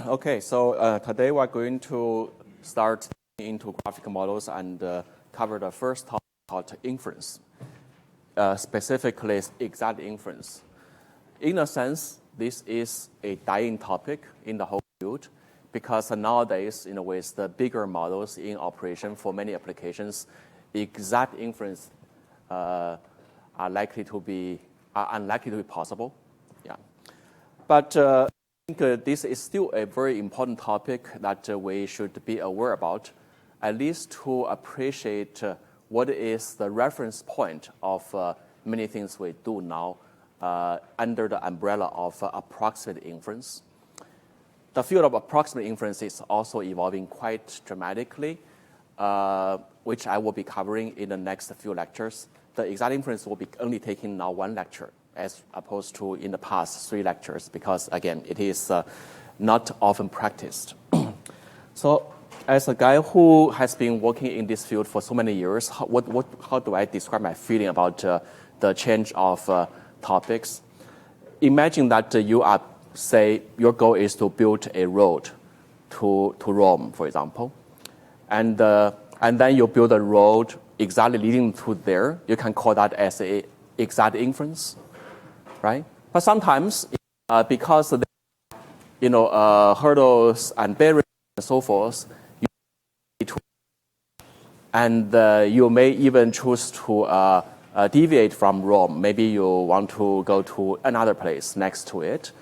Okay, so today we're going to start into graphical models and cover the first topic called inference, specifically exact inference. In a sense, this is a dying topic in the whole field because nowadays, with the bigger models in operation for many applications, exact inference are unlikely to be possible. Yeah, but I think this is still a very important topic that we should be aware about, at least to appreciate what is the reference point of many things we do now under the umbrella of approximate inference. The field of approximate inference is also evolving quite dramatically, which I will be covering in the next few lectures. The exact inference will be only taking now one lecture, as opposed to in the past 3 lectures, because again, it is not often practiced. So as a guy who has been working in this field for so many years, how do I describe my feeling about the change of topics? Imagine that you are, say, your goal is to build a road to Rome, for example, and then you build a road exactly leading to there. You can call that as a exact inference, right? But sometimes, because of the, hurdles and barriers and so forth, you may even choose to deviate from Rome. Maybe you want to go to another place next to it.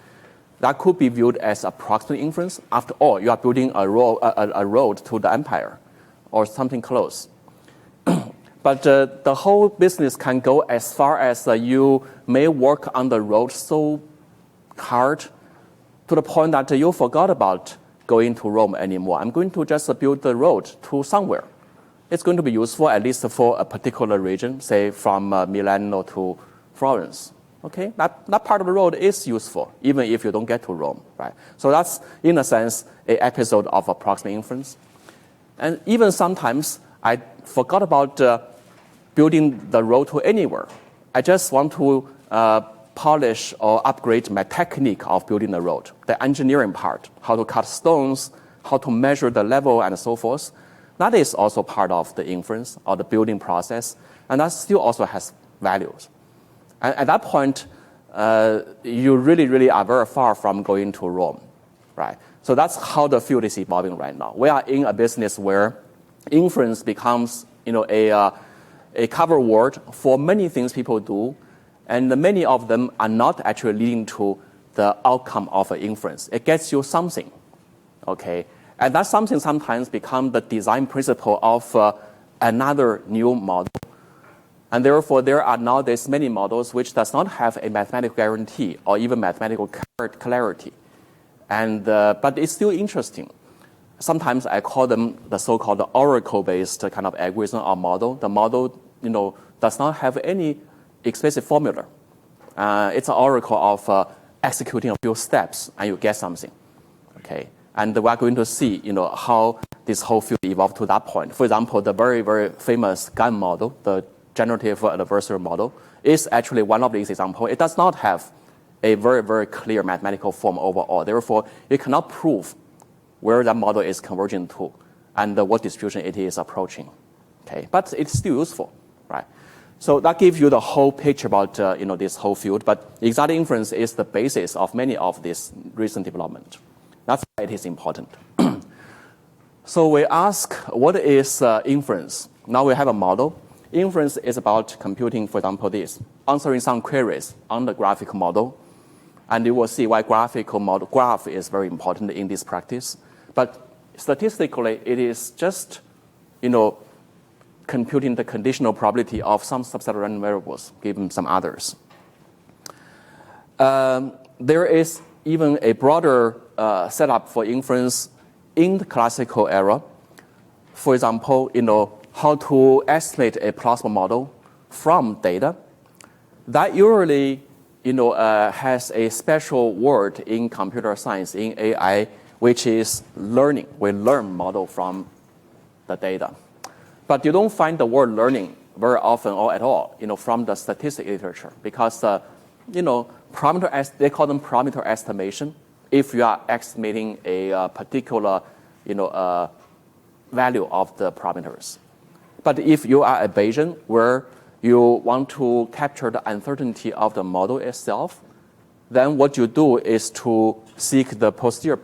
That could be viewed as approximate inference. After all, you are building a road to the empire or something close. But the whole business can go as far as you may work on the road so hard to the point that you forgot about going to Rome anymore. I'm going to just build the road to somewhere. It's going to be useful at least for a particular region, say from Milano to Florence. Okay, that part of the road is useful, even if you don't get to Rome, right? So that's, in a sense, an episode of approximate inference. And even sometimes, I forgot about building the road to anywhere. I just want to polish or upgrade my technique of building the road, the engineering part, how to cut stones, how to measure the level, and so forth. That is also part of the inference or the building process, and that still also has values. And at that point, you really are very far from going to Rome, right? So that's how the field is evolving right now. We are in a business where inference becomes, a cover word for many things people do, and many of them are not actually leading to the outcome of an inference. It gets you something, okay? And that something sometimes becomes the design principle of another new model. And therefore, there are nowadays many models which does not have a mathematical guarantee or even mathematical clarity. And but it's still interesting. Sometimes I call them the so-called oracle-based kind of algorithm or model. The model, does not have any explicit formula. It's an oracle of executing a few steps, and you get something. Okay, and we're going to see, how this whole field evolved to that point. For example, the very, very famous GAN model, the generative adversarial model, is actually one of these examples. It does not have a very, very clear mathematical form overall. Therefore, you cannot prove where that model is converging to and what distribution it is approaching. Okay, but it's still useful, right? So that gives you the whole picture about this whole field. But exact inference is the basis of many of this recent development. That's why it is important. So we ask, what is inference? Now we have a model. Inference is about computing, for example, answering some queries on the graphical model. And you will see why graph is very important in this practice. But statistically, it is just, computing the conditional probability of some subset of random variables given some others. There is even a broader setup for inference in the classical era. For example, how to estimate a plausible model from data. That usually, has a special word in computer science, in AI, which is learning. We learn model from the data. But you don't find the word learning very often or at all, from the statistics literature, because, they call them parameter estimation. if you are estimating a particular, value of the parameters. But if you are a Bayesian, where you want to capture the uncertainty of the model itself, then what you do is to seek the posterior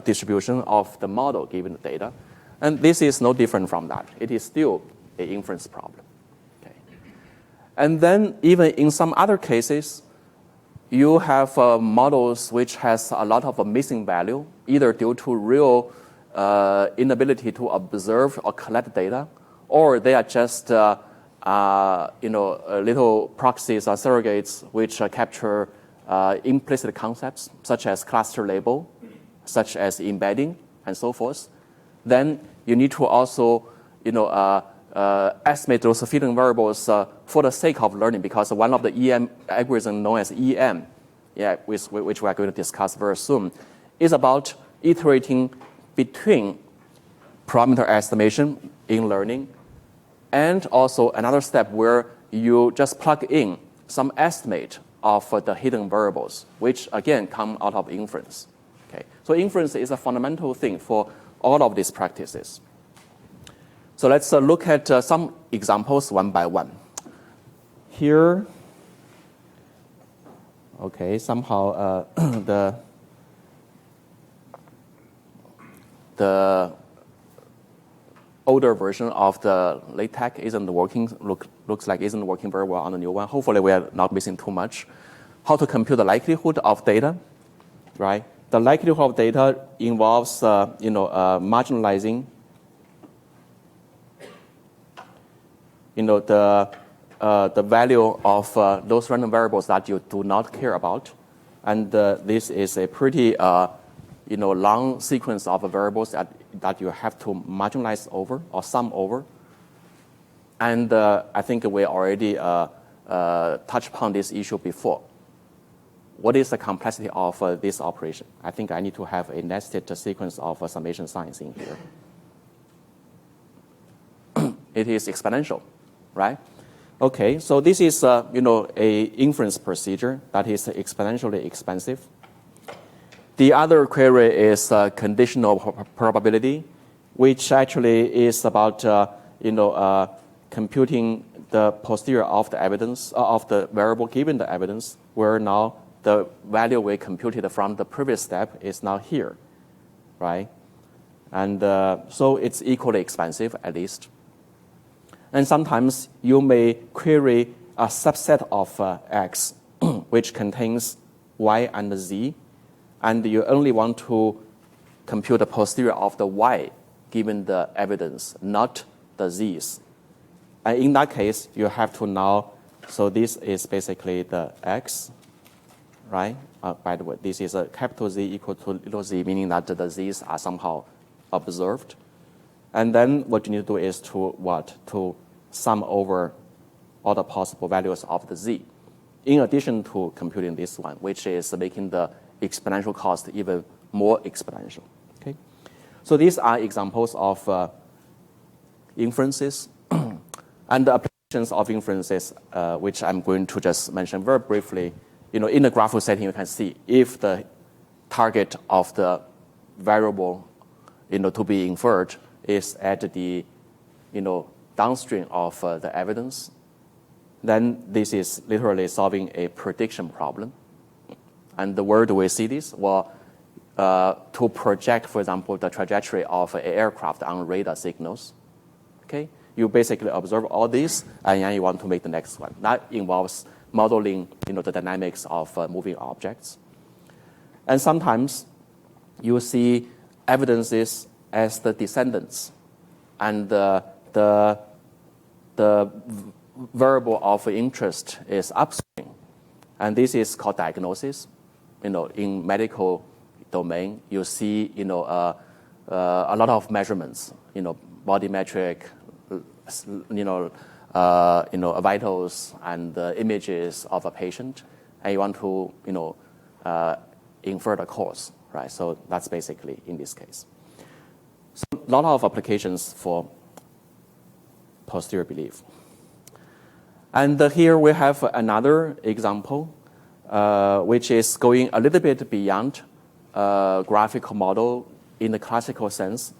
distribution of the model given the data. And this is no different from that. It is still an inference problem. Okay. And then even in some other cases, you have models which has a lot of missing value, either due to real inability to observe or collect data, or they are just little proxies or surrogates which capture implicit concepts such as cluster label, such as embedding, and so forth. Then you need to also estimate those fitting variables for the sake of learning, because one of the EM algorithm known as EM, which we are going to discuss very soon, is about iterating between parameter estimation in learning and also another step where you just plug in some estimate of the hidden variables, which again come out of inference. Okay. So inference is a fundamental thing for all of these practices. So let's look at some examples one by one. Here, okay, somehow the older version of the LaTeX isn't working, looks like isn't working very well on the new one. Hopefully we are not missing too much. How to compute the likelihood of data, right? The likelihood of data involves, marginalizing, the value of those random variables that you do not care about. And this is a pretty, long sequence of variables that you have to marginalize over or sum over. And I think we already touched upon this issue before. What is the complexity of this operation? I think I need to have a nested sequence of summation signs in here. It is exponential, right? Okay, so this is a inference procedure that is exponentially expensive. The other query is conditional probability, which actually is about computing the posterior of the evidence of the variable given the evidence, where now the value we computed from the previous step is now here, right? And so it's equally expensive, at least. And sometimes you may query a subset of X, which contains Y and Z, and you only want to compute the posterior of the Y given the evidence, not the Z's. And in that case, you have to now, so this is basically the X, right? By the way, this is a capital Z equal to little z, meaning that the Z's are somehow observed. And then what you need to do is to sum over all the possible values of the Z, in addition to computing this one, which is making the exponential cost even more exponential. Okay, so these are examples of inferences and the applications of inferences, which I'm going to just mention very briefly. In the graphical setting, you can see if the target of the variable, to be inferred is at the, downstream of the evidence, then this is literally solving a prediction problem. And where do we see this? Well, to project, for example, the trajectory of an aircraft on radar signals. Okay, you basically observe all this, and then you want to make the next one. That involves modeling, the dynamics of moving objects. And sometimes you see evidences as the descendants, and the variable of interest is upstream, and this is called diagnosis. In medical domain, you see, a lot of measurements, body metric, vitals and images of a patient, and you want to, infer the cause, right? So that's basically in this case. So a lot of applications for posterior belief. And here we have another example, which is going a little bit beyond graphical model in the classical sense,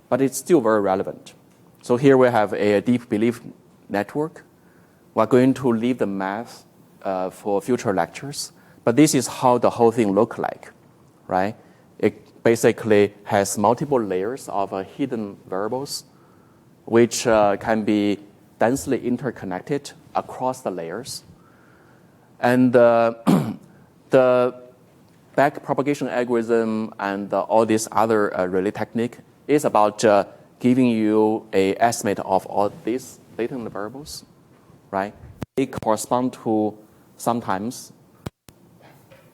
but it's still very relevant. So here we have a deep belief network. We're going to leave the math for future lectures, but this is how the whole thing looks like, right? It basically has multiple layers of hidden variables, which can be densely interconnected across the layers. And the back propagation algorithm and all these other relay technique is about giving you an estimate of all these latent variables, right? They correspond to sometimes,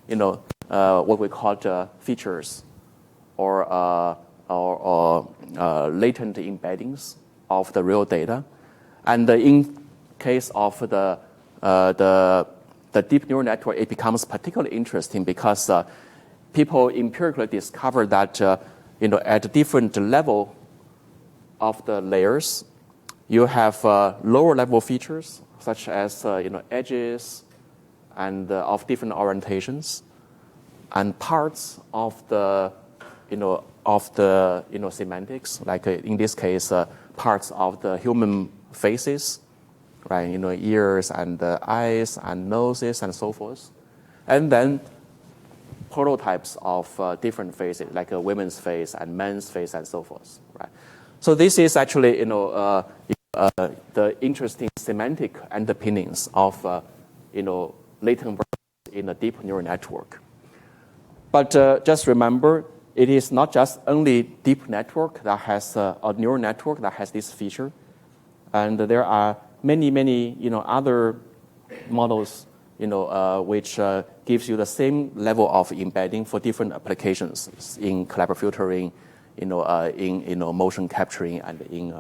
what we call features or latent embeddings of the real data. And in case of the deep neural network, it becomes particularly interesting because people empirically discover that at a different level of the layers, you have lower level features such as edges and of different orientations, and parts of the semantics, like in this case, parts of the human faces, right? Ears and eyes and noses and so forth, and then prototypes of different faces, like a women's face and men's face and so forth, right? So this is actually the interesting semantic underpinnings of latent variables in a deep neural network. But just remember, it is not just only deep network that has a neural network that has this feature, and there are many other models which gives you the same level of embedding for different applications in collaborative filtering, in motion capturing, and in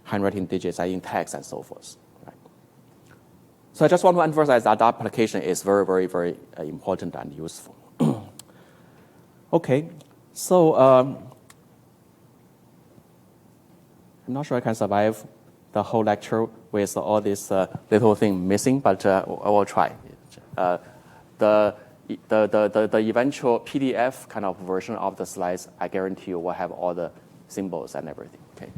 handwriting digits, and in text, and so forth. Right? So I just want to emphasize that the application is very, very, very important and useful. Okay, so I'm not sure I can survive the whole lecture with all this little thing missing, but I will try. The eventual PDF kind of version of the slides, I guarantee you will have all the symbols and everything. Okay,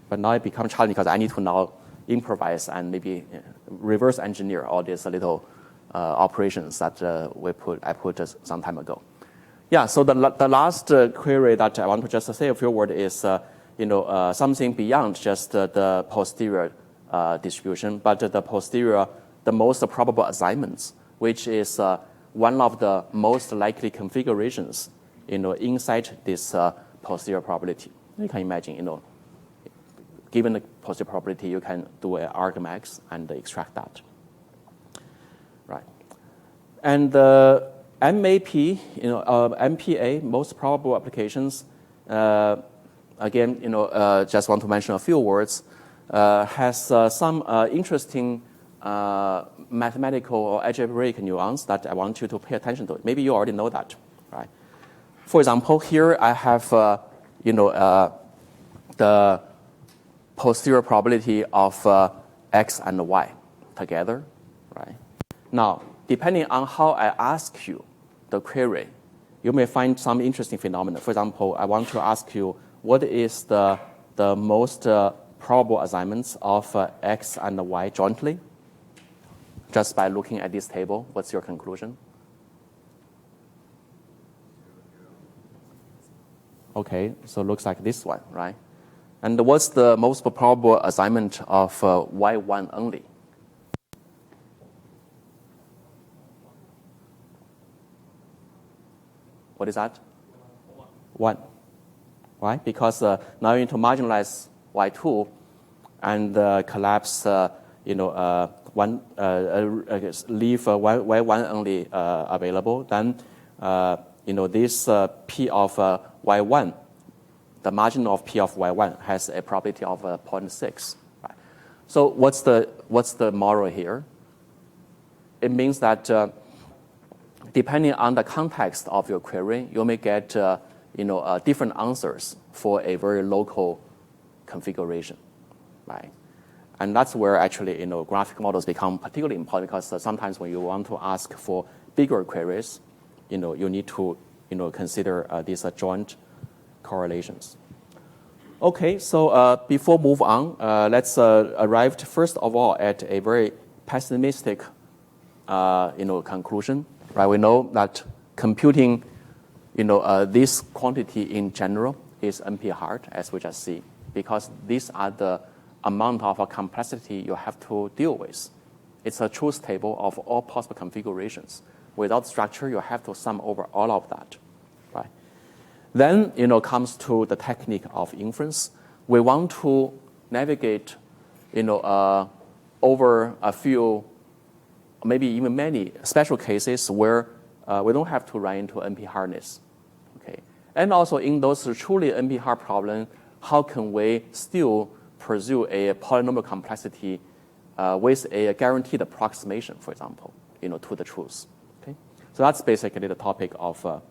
but now it becomes challenging because I need to now improvise and maybe reverse engineer all these little operations that I put some time ago. Yeah. So the last query that I want to just say a few words is something beyond just the posterior distribution, but the posterior, the most probable assignments, which is one of the most likely configurations, inside this posterior probability. You can imagine, given the posterior probability, you can do an argmax and extract that. Right. And the MAP, MPA, most probable applications. Again, just want to mention a few words. Has some interesting mathematical or algebraic nuance that I want you to pay attention to. Maybe you already know that, right? For example, here I have, the posterior probability of x and y together, right? Now, depending on how I ask you the query, you may find some interesting phenomena. For example, I want to ask you, what is the most probable assignments of x and y jointly? Just by looking at this table, what's your conclusion? Okay, so it looks like this one, right? And what's the most probable assignment of y1 only? What is that? 1. Right? Because now you need to marginalize y2 and collapse, leave y1 only available. Then, this p of y1, the margin of p of y1 has a probability of 0.6. Right? So what's the moral here? It means that depending on the context of your query, you may get different answers for a very local configuration, right? And that's where actually graphic models become particularly important, because sometimes when you want to ask for bigger queries, you need to consider these joint correlations. Okay, so before move on, let's arrive first of all at a very pessimistic conclusion. Right? We know that computing this quantity in general is NP hard, as we just see, because these are the amount of complexity you have to deal with. It's a truth table of all possible configurations. Without structure, you have to sum over all of that. Right? Then comes to the technique of inference. We want to navigate over a few, maybe even many special cases where we don't have to run into NP hardness. Okay? And also in those truly NP hard problems, how can we still pursue a polynomial complexity with a guaranteed approximation, for example, to the truth. Okay? So that's basically the topic of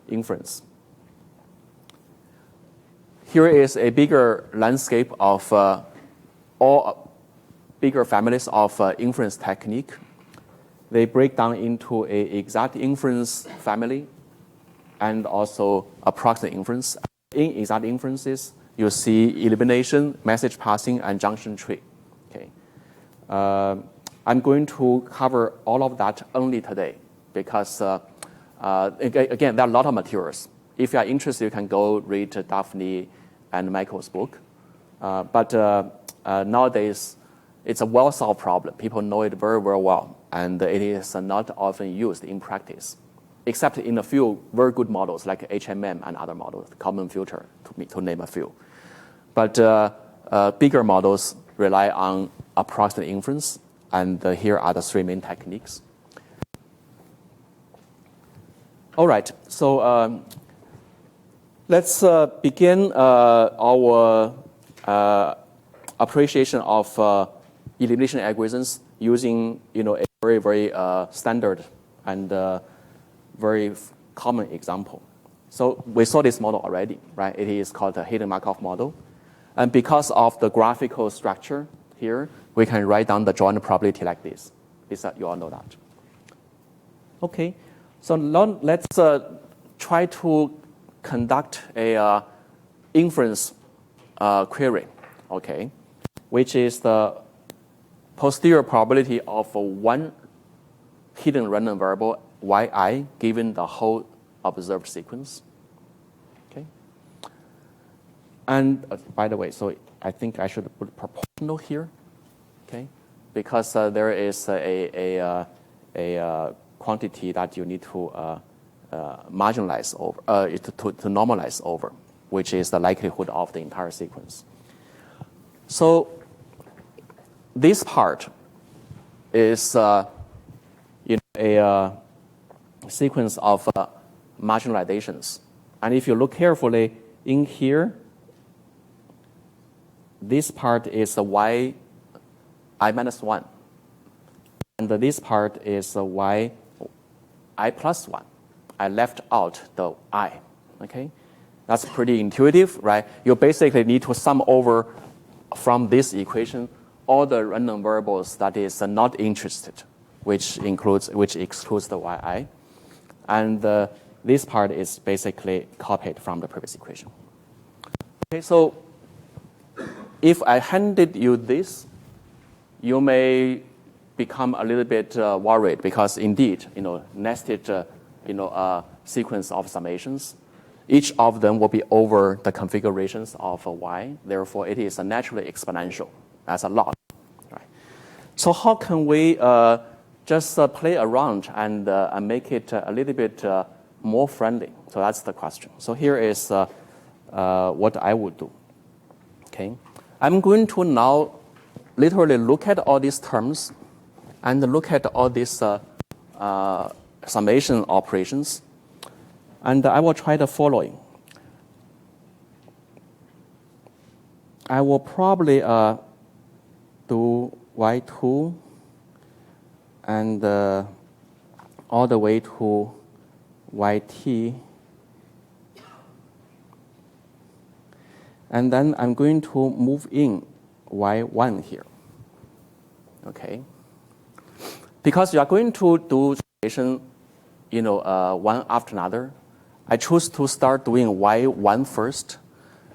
inference. Here is a bigger landscape of all bigger families of inference technique. They break down into an exact inference family and also approximate inference. In exact inferences, you see elimination, message passing, and junction tree. Okay. I'm going to cover all of that only today because, again, there are a lot of materials. If you are interested, you can go read Daphne and Michael's book. But nowadays, it's a well-solved problem. People know it very, very well, and it is not often used in practice, except in a few very good models like HMM and other models, common filter, to name a few. But bigger models rely on approximate inference, and here are the three main techniques. All right, so let's begin our appreciation of elimination algorithms using a very, very standard and very common example. So we saw this model already, right? It is called the hidden Markov model. And because of the graphical structure here, we can write down the joint probability like this. You all know that. Okay, so now let's try to conduct a inference query, okay, which is the posterior probability of one hidden random variable yi given the whole observed sequence. Okay. And by the way, so I think I should put proportional here, okay, because there is a quantity that you need to marginalize over, to normalize over, which is the likelihood of the entire sequence. So this part is a sequence of marginalizations. And if you look carefully in here, this part is y I minus 1. And this part is y I plus 1. I left out the I. Okay? That's pretty intuitive, right? You basically need to sum over from this equation all the random variables that is not interested, which excludes the yi. And this part is basically copied from the previous equation. Okay, so if I handed you this, you may become a little bit worried because indeed, nested sequence of summations, each of them will be over the configurations of y. Therefore, it is naturally exponential. That's a lot. Right? So how can we just play around and make it a little bit more friendly? So that's the question. So here is what I would do. Okay, I'm going to now literally look at all these terms and look at all these summation operations, and I will try the following. I will probably do y2 and all the way to yt. And then I'm going to move in y1 here. Okay? Because you are going to do summation, one after another, I choose to start doing y1 first.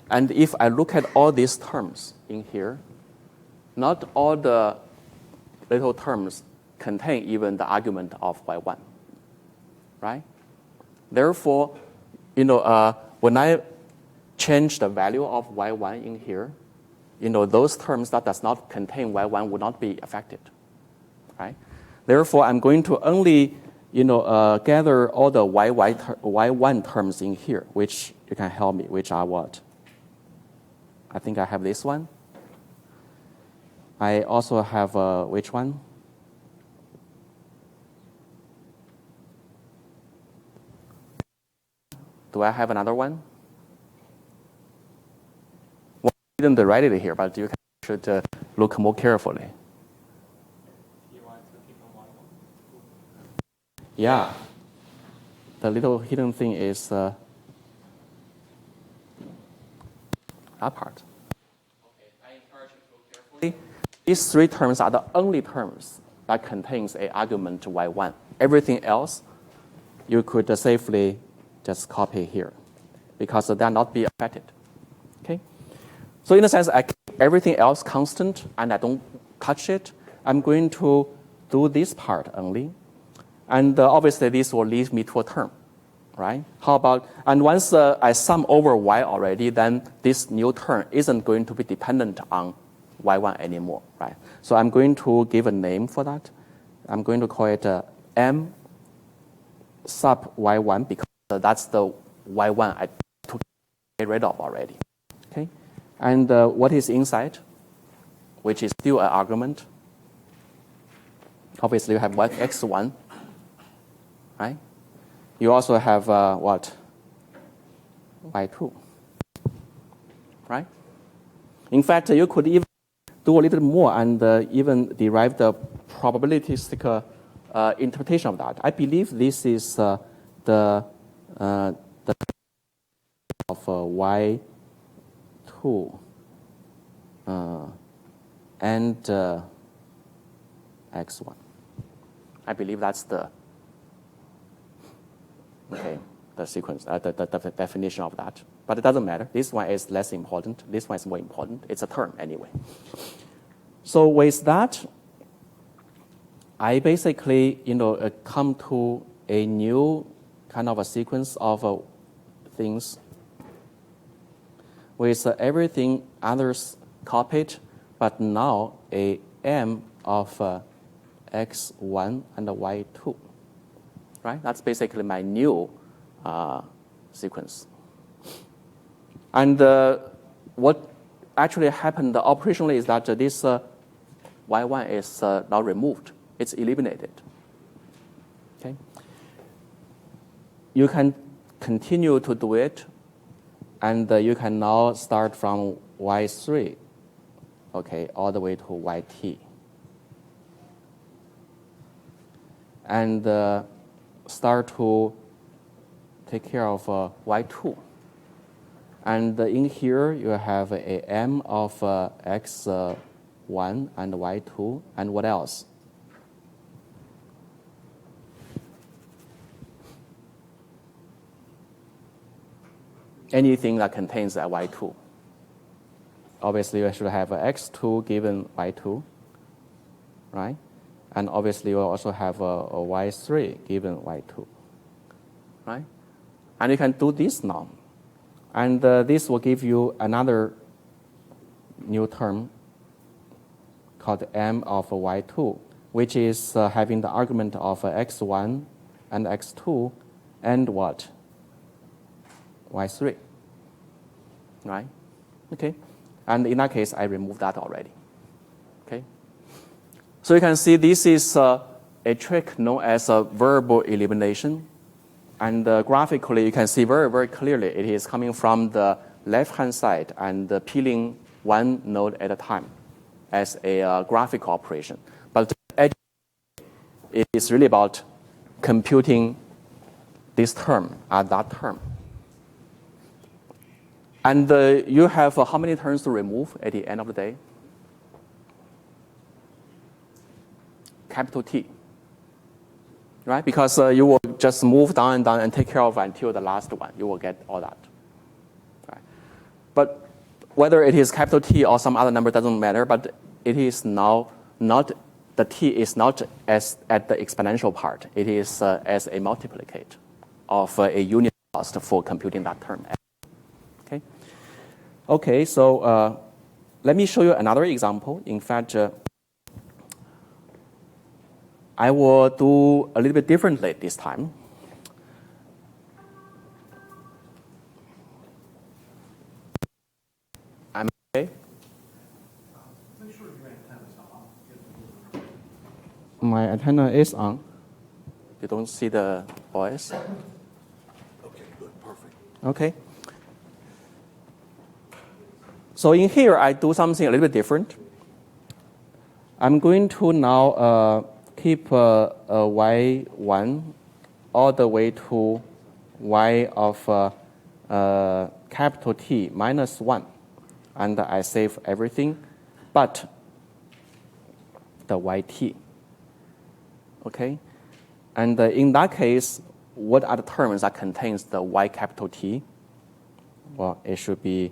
And if I look at all these terms in here, not all the little terms contain even the argument of y1, right? Therefore, when I change the value of y1 in here, those terms that does not contain y1 will not be affected, right? Therefore, I'm going to only gather all the y1 terms in here, which you can help me, which are what? I think I have this one. I also have which one? Do I have another one? Well, I didn't write it here, but you should look more carefully. You want to keep on one? Yeah. The little hidden thing is that part. Okay, I encourage you to look carefully. These three terms are the only terms that contains a argument y1. Everything else, you could safely just copy here because they'll not be affected. Okay? So in a sense, I keep everything else constant and I don't touch it. I'm going to do this part only. And obviously, this will lead me to a term, right? How about, and once I sum over y already, then this new term isn't going to be dependent on y1 anymore, right? So I'm going to give a name for that. I'm going to call it m sub y1 because that's the y1 I took rid of already, okay? And what is inside, which is still an argument? Obviously, you have x1, right? You also have what? y2, right? In fact, you could even do a little more and even derive the probabilistic interpretation of that. I believe this is the of y2 and x1. I believe that's the sequence, the definition of that. But it doesn't matter. This one is less important. This one is more important. It's a term anyway. So with that, I basically, come to a new kind of a sequence of things with everything others copied, but now a m of x1 and y2, right? That's basically my new sequence. And what actually happened operationally is that this y1 is now removed. It's eliminated. Okay. You can continue to do it, and you can now start from y3, okay, all the way to yt. And start to take care of y2. And in here, you have a m of x1 and y2, and what else? Anything that contains a y2. Obviously, you should have x2 given y2, right? And obviously, you also have a y3 given y2, right? And you can do this now. And this will give you another new term called m of y2, which is having the argument of x1 and x2 and what? y3, right? Okay. And in that case, I removed that already. Okay. So you can see this is a trick known as a variable elimination. And graphically, you can see very, very clearly it is coming from the left-hand side and peeling one node at a time as a graphical operation. But it is really about computing this term and that term. And you have how many terms to remove at the end of the day? Capital T. right? Because you will just move down and down and take care of until the last one. You will get all that. Right? But whether it is capital T or some other number doesn't matter, but it is now not, the T is not as at the exponential part. It is as a multiplicate of a unit cost for computing that term. Okay, okay. So let me show you another example. In fact, I will do a little bit differently this time. I'm okay. My antenna is on. You don't see the voice? Okay, good, perfect. Okay. So in here, I do something a little bit different. I'm going to now keep y1 all the way to y of capital T minus 1. And I save everything but the yt. Okay? And in that case, what are the terms that contains the y capital T? Well, it should be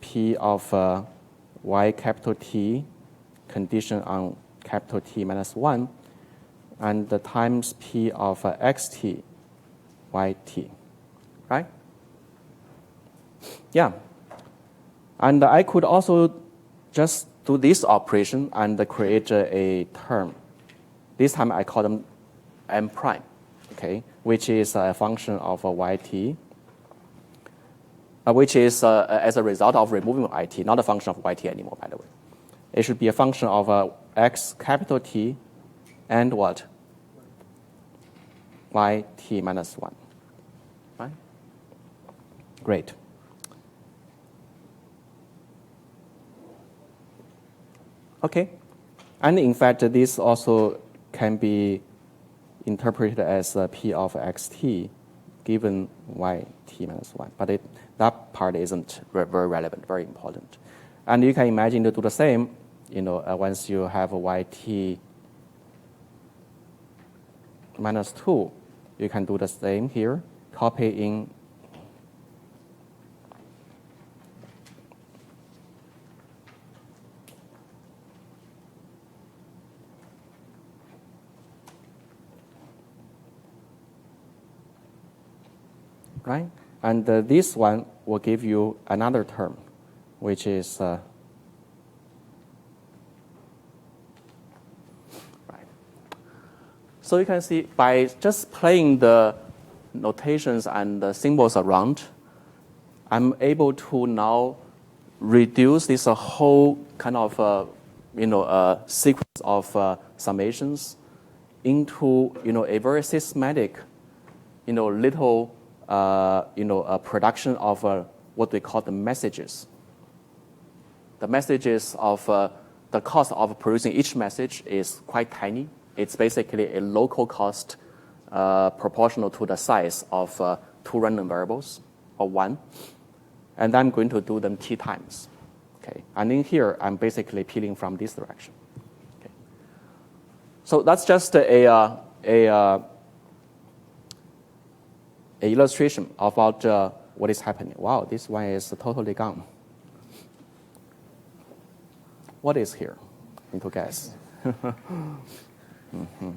P of y capital T condition on capital T minus 1 and the times P of xt yt, right? Yeah. And I could also just do this operation and create a term. This time I call them m prime, okay, which is a function of yt, which is as a result of removing it, not a function of yt anymore, by the way. It should be a function of x capital T and what? Yt minus 1, right? Great. Okay. And in fact, this also can be interpreted as P of xt given yt minus 1. But that part isn't very relevant, very important. And you can imagine to do the same, once you have yt minus 2, you can do the same here, copy in right? And this one will give you another term, which is right. So you can see by just playing the notations and the symbols around, I'm able to now reduce this whole kind of sequence of summations into a very systematic little a production of what we call the messages. The messages of the cost of producing each message is quite tiny. It's basically a local cost proportional to the size of two random variables, or one. And I'm going to do them t times. Okay. And in here, I'm basically peeling from this direction. Okay. So that's just a illustration about what is happening. Wow, this one is totally gone. What is here? Need to guess. Mm-hmm.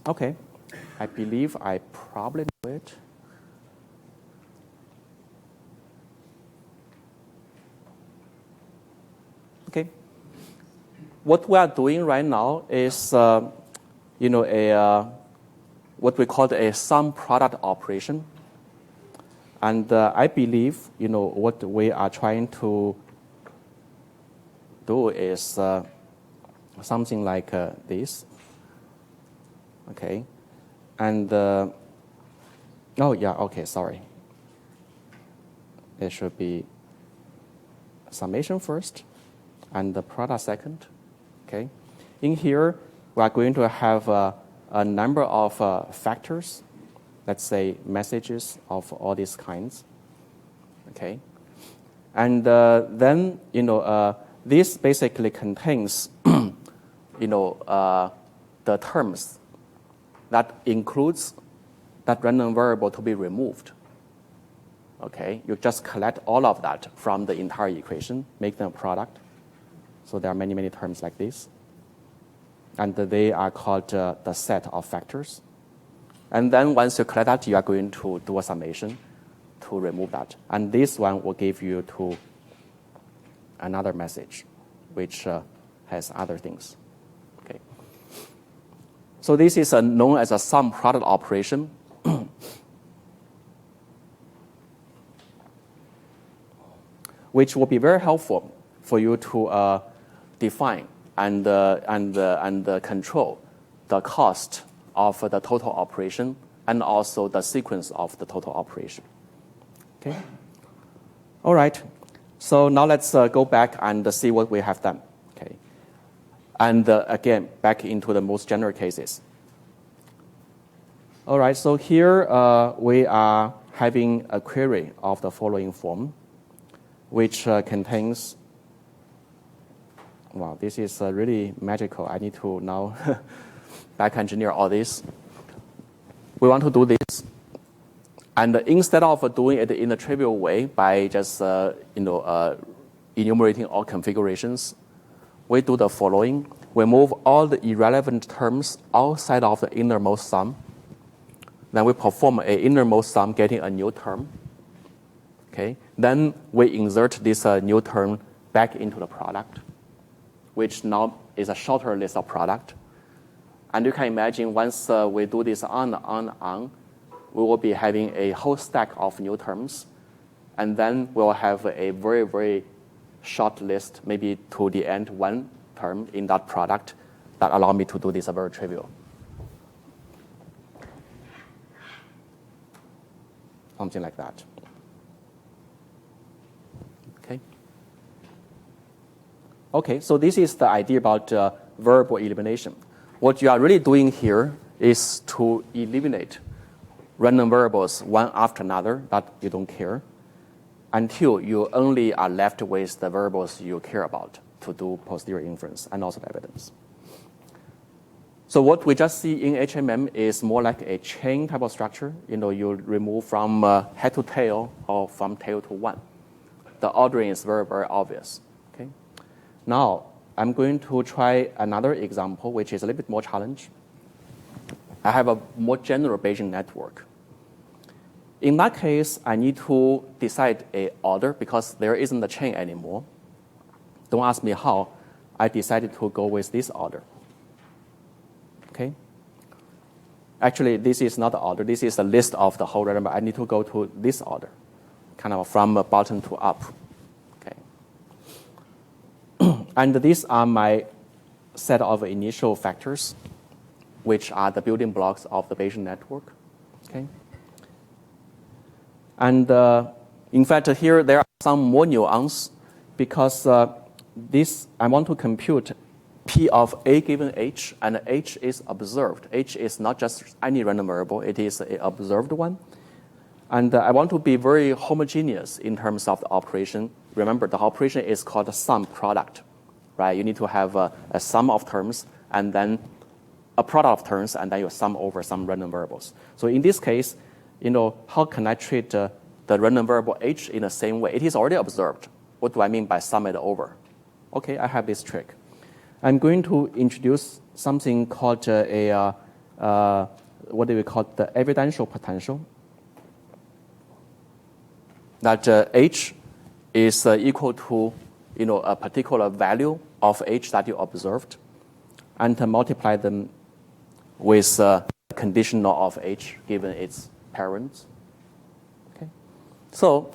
Okay, I believe I probably know it. Okay, what we are doing right now is, what we call a sum product operation. And I believe, what we are trying to do is something like this. Okay. And, oh, yeah, okay, sorry. It should be summation first and the product second. Okay. In here, we are going to have a number of factors, let's say messages of all these kinds, okay? And then, this basically contains, the terms that includes that random variable to be removed. Okay, you just collect all of that from the entire equation, make them a product. So there are many, many terms like this. And they are called the set of factors. And then once you collect that, you are going to do a summation to remove that. And this one will give you to another message, which has other things. Okay. So this is known as a sum product operation. Which will be very helpful for you to define and control the cost of the total operation and also the sequence of the total operation. Okay. All right. So now let's go back and see what we have done. Okay. And again, back into the most general cases. All right. So here we are having a query of the following form, which contains, wow, this is really magical. I need to now back engineer all this. We want to do this. And instead of doing it in a trivial way by just enumerating all configurations, we do the following. We move all the irrelevant terms outside of the innermost sum. Then we perform an innermost sum getting a new term. Okay. Then we insert this new term back into the product, which now is a shorter list of product. And you can imagine once we do this on, we will be having a whole stack of new terms. And then we'll have a very, very short list, maybe to the end one term in that product that allow me to do this very trivial. Something like that. Okay, so this is the idea about variable elimination. What you are really doing here is to eliminate random variables one after another that you don't care until you only are left with the variables you care about to do posterior inference and also the evidence. So what we just see in HMM is more like a chain type of structure. You remove from head to tail or from tail to one. The ordering is very, very obvious. Okay. Now, I'm going to try another example, which is a little bit more challenge. I have a more general Bayesian network. In that case, I need to decide an order because there isn't a chain anymore. Don't ask me how. I decided to go with this order. Okay. Actually, this is not the order. This is the list of the whole random. I need to go to this order, kind of from bottom to up. And these are my set of initial factors, which are the building blocks of the Bayesian network. Okay. And in fact, here there are some more nuance because this I want to compute P of A given H, and H is observed. H is not just any random variable, it is an observed one. And I want to be very homogeneous in terms of the operation. Remember, the operation is called a sum product. Right? You need to have a sum of terms and then a product of terms, and then you sum over some random variables. So in this case, how can I treat the random variable H in the same way? It is already observed. What do I mean by sum it over? Okay, I have this trick. I'm going to introduce something called what do we call the evidential potential? That H is equal to a particular value of H that you observed, and to multiply them with conditional of H given its parents. Okay. So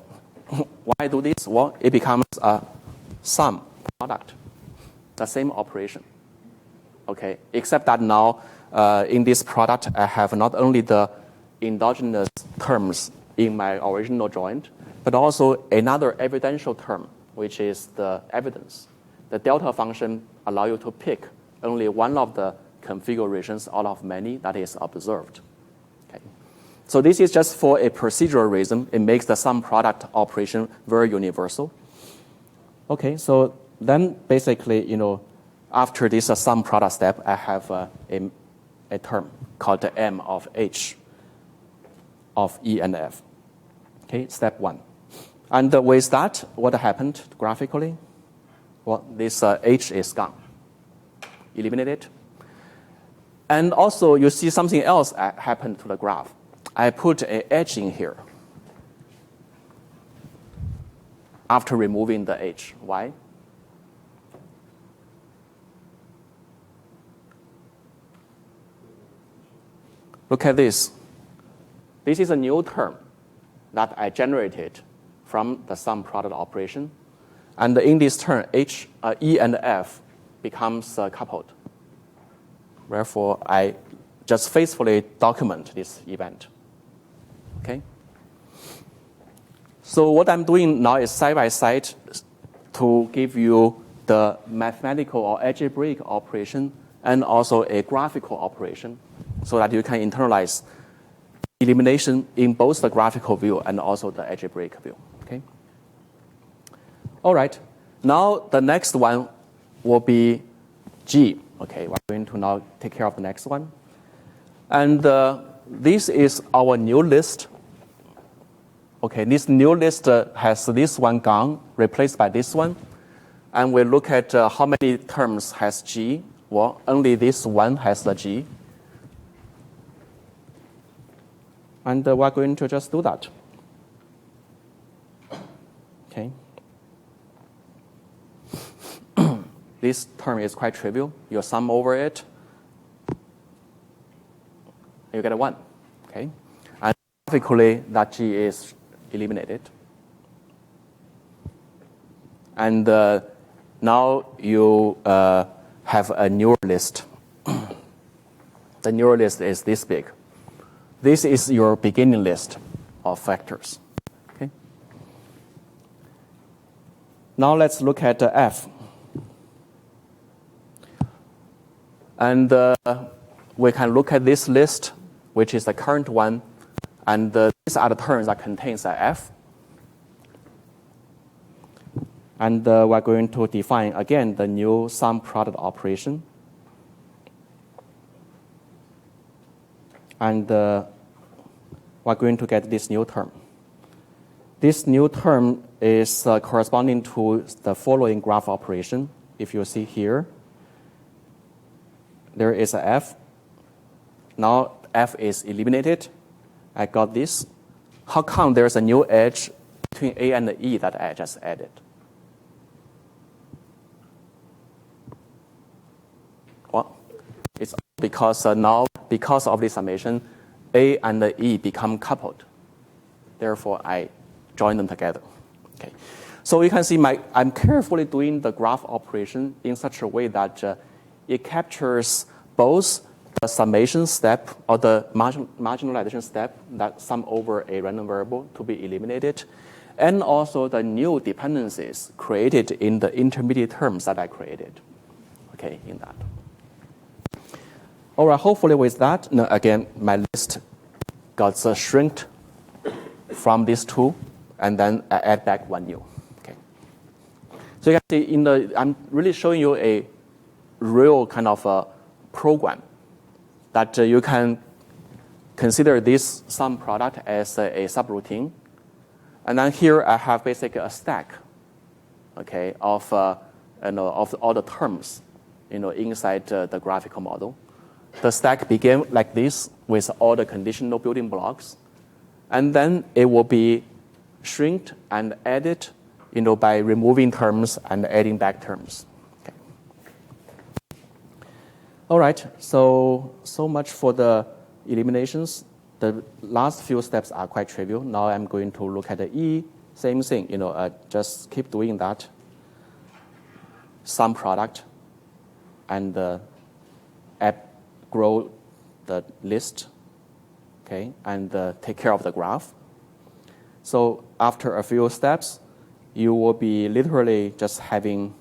why do this? Well, it becomes a sum product, the same operation. Okay, except that now in this product I have not only the endogenous terms in my original joint, but also another evidential term, which is the evidence. The delta function allows you to pick only one of the configurations out of many that is observed. Okay. So this is just for a procedural reason. It makes the sum product operation very universal. Okay, so then basically, after this sum product step, I have a a term called the M of H of E and F. Okay, step one. And with that, what happened graphically? Well, this H is gone. Eliminate it. And also, you see something else happened to the graph. I put an edge in here after removing the H. Why? Look at this. This is a new term that I generated from the sum product operation. And in this term, E and F becomes coupled. Therefore, I just faithfully document this event. Okay? So what I'm doing now is side-by-side to give you the mathematical or algebraic operation and also a graphical operation so that you can internalize elimination in both the graphical view and also the algebraic view. Okay? All right. Now the next one will be G. Okay, we're going to now take care of the next one. And this is our new list. Okay, this new list has this one gone, replaced by this one. And we look at how many terms has G. Well, only this one has the G. And we're going to just do that. Okay. This term is quite trivial. You sum over it, you get a 1. Okay? And graphically, that G is eliminated. And now you have a neural list. The neural list is this big. This is your beginning list of factors. Okay? Now let's look at F. And we can look at this list, which is the current one, and these are the terms that contains the F. And we're going to define, again, the new sum product operation. And we're going to get this new term. This new term is corresponding to the following graph operation. If you see here, there is a F. Now F is eliminated. I got this. How come there's a new edge between A and E that I just added? Well, it's because now, because of this summation, A and E become coupled. Therefore, I join them together. Okay. So you can see I'm carefully doing the graph operation in such a way that it captures both the summation step or the marginalization step that sum over a random variable to be eliminated, and also the new dependencies created in the intermediate terms that I created. Okay, in that. All right, hopefully with that, again, my list got shrinked from these two, and then I add back one new. Okay. So you can see I'm really showing you a real kind of a program that you can consider this sum product as a subroutine. And then here I have basically a stack, okay, of all the terms, inside the graphical model. The stack began like this with all the conditional building blocks, and then it will be shrinked and added, by removing terms and adding back terms. Okay. All right. So much for the eliminations. The last few steps are quite trivial. Now I'm going to look at the E. Same thing. Just keep doing that. Sum product, and grow the list. Okay, and take care of the graph. So after a few steps, you will be literally just having,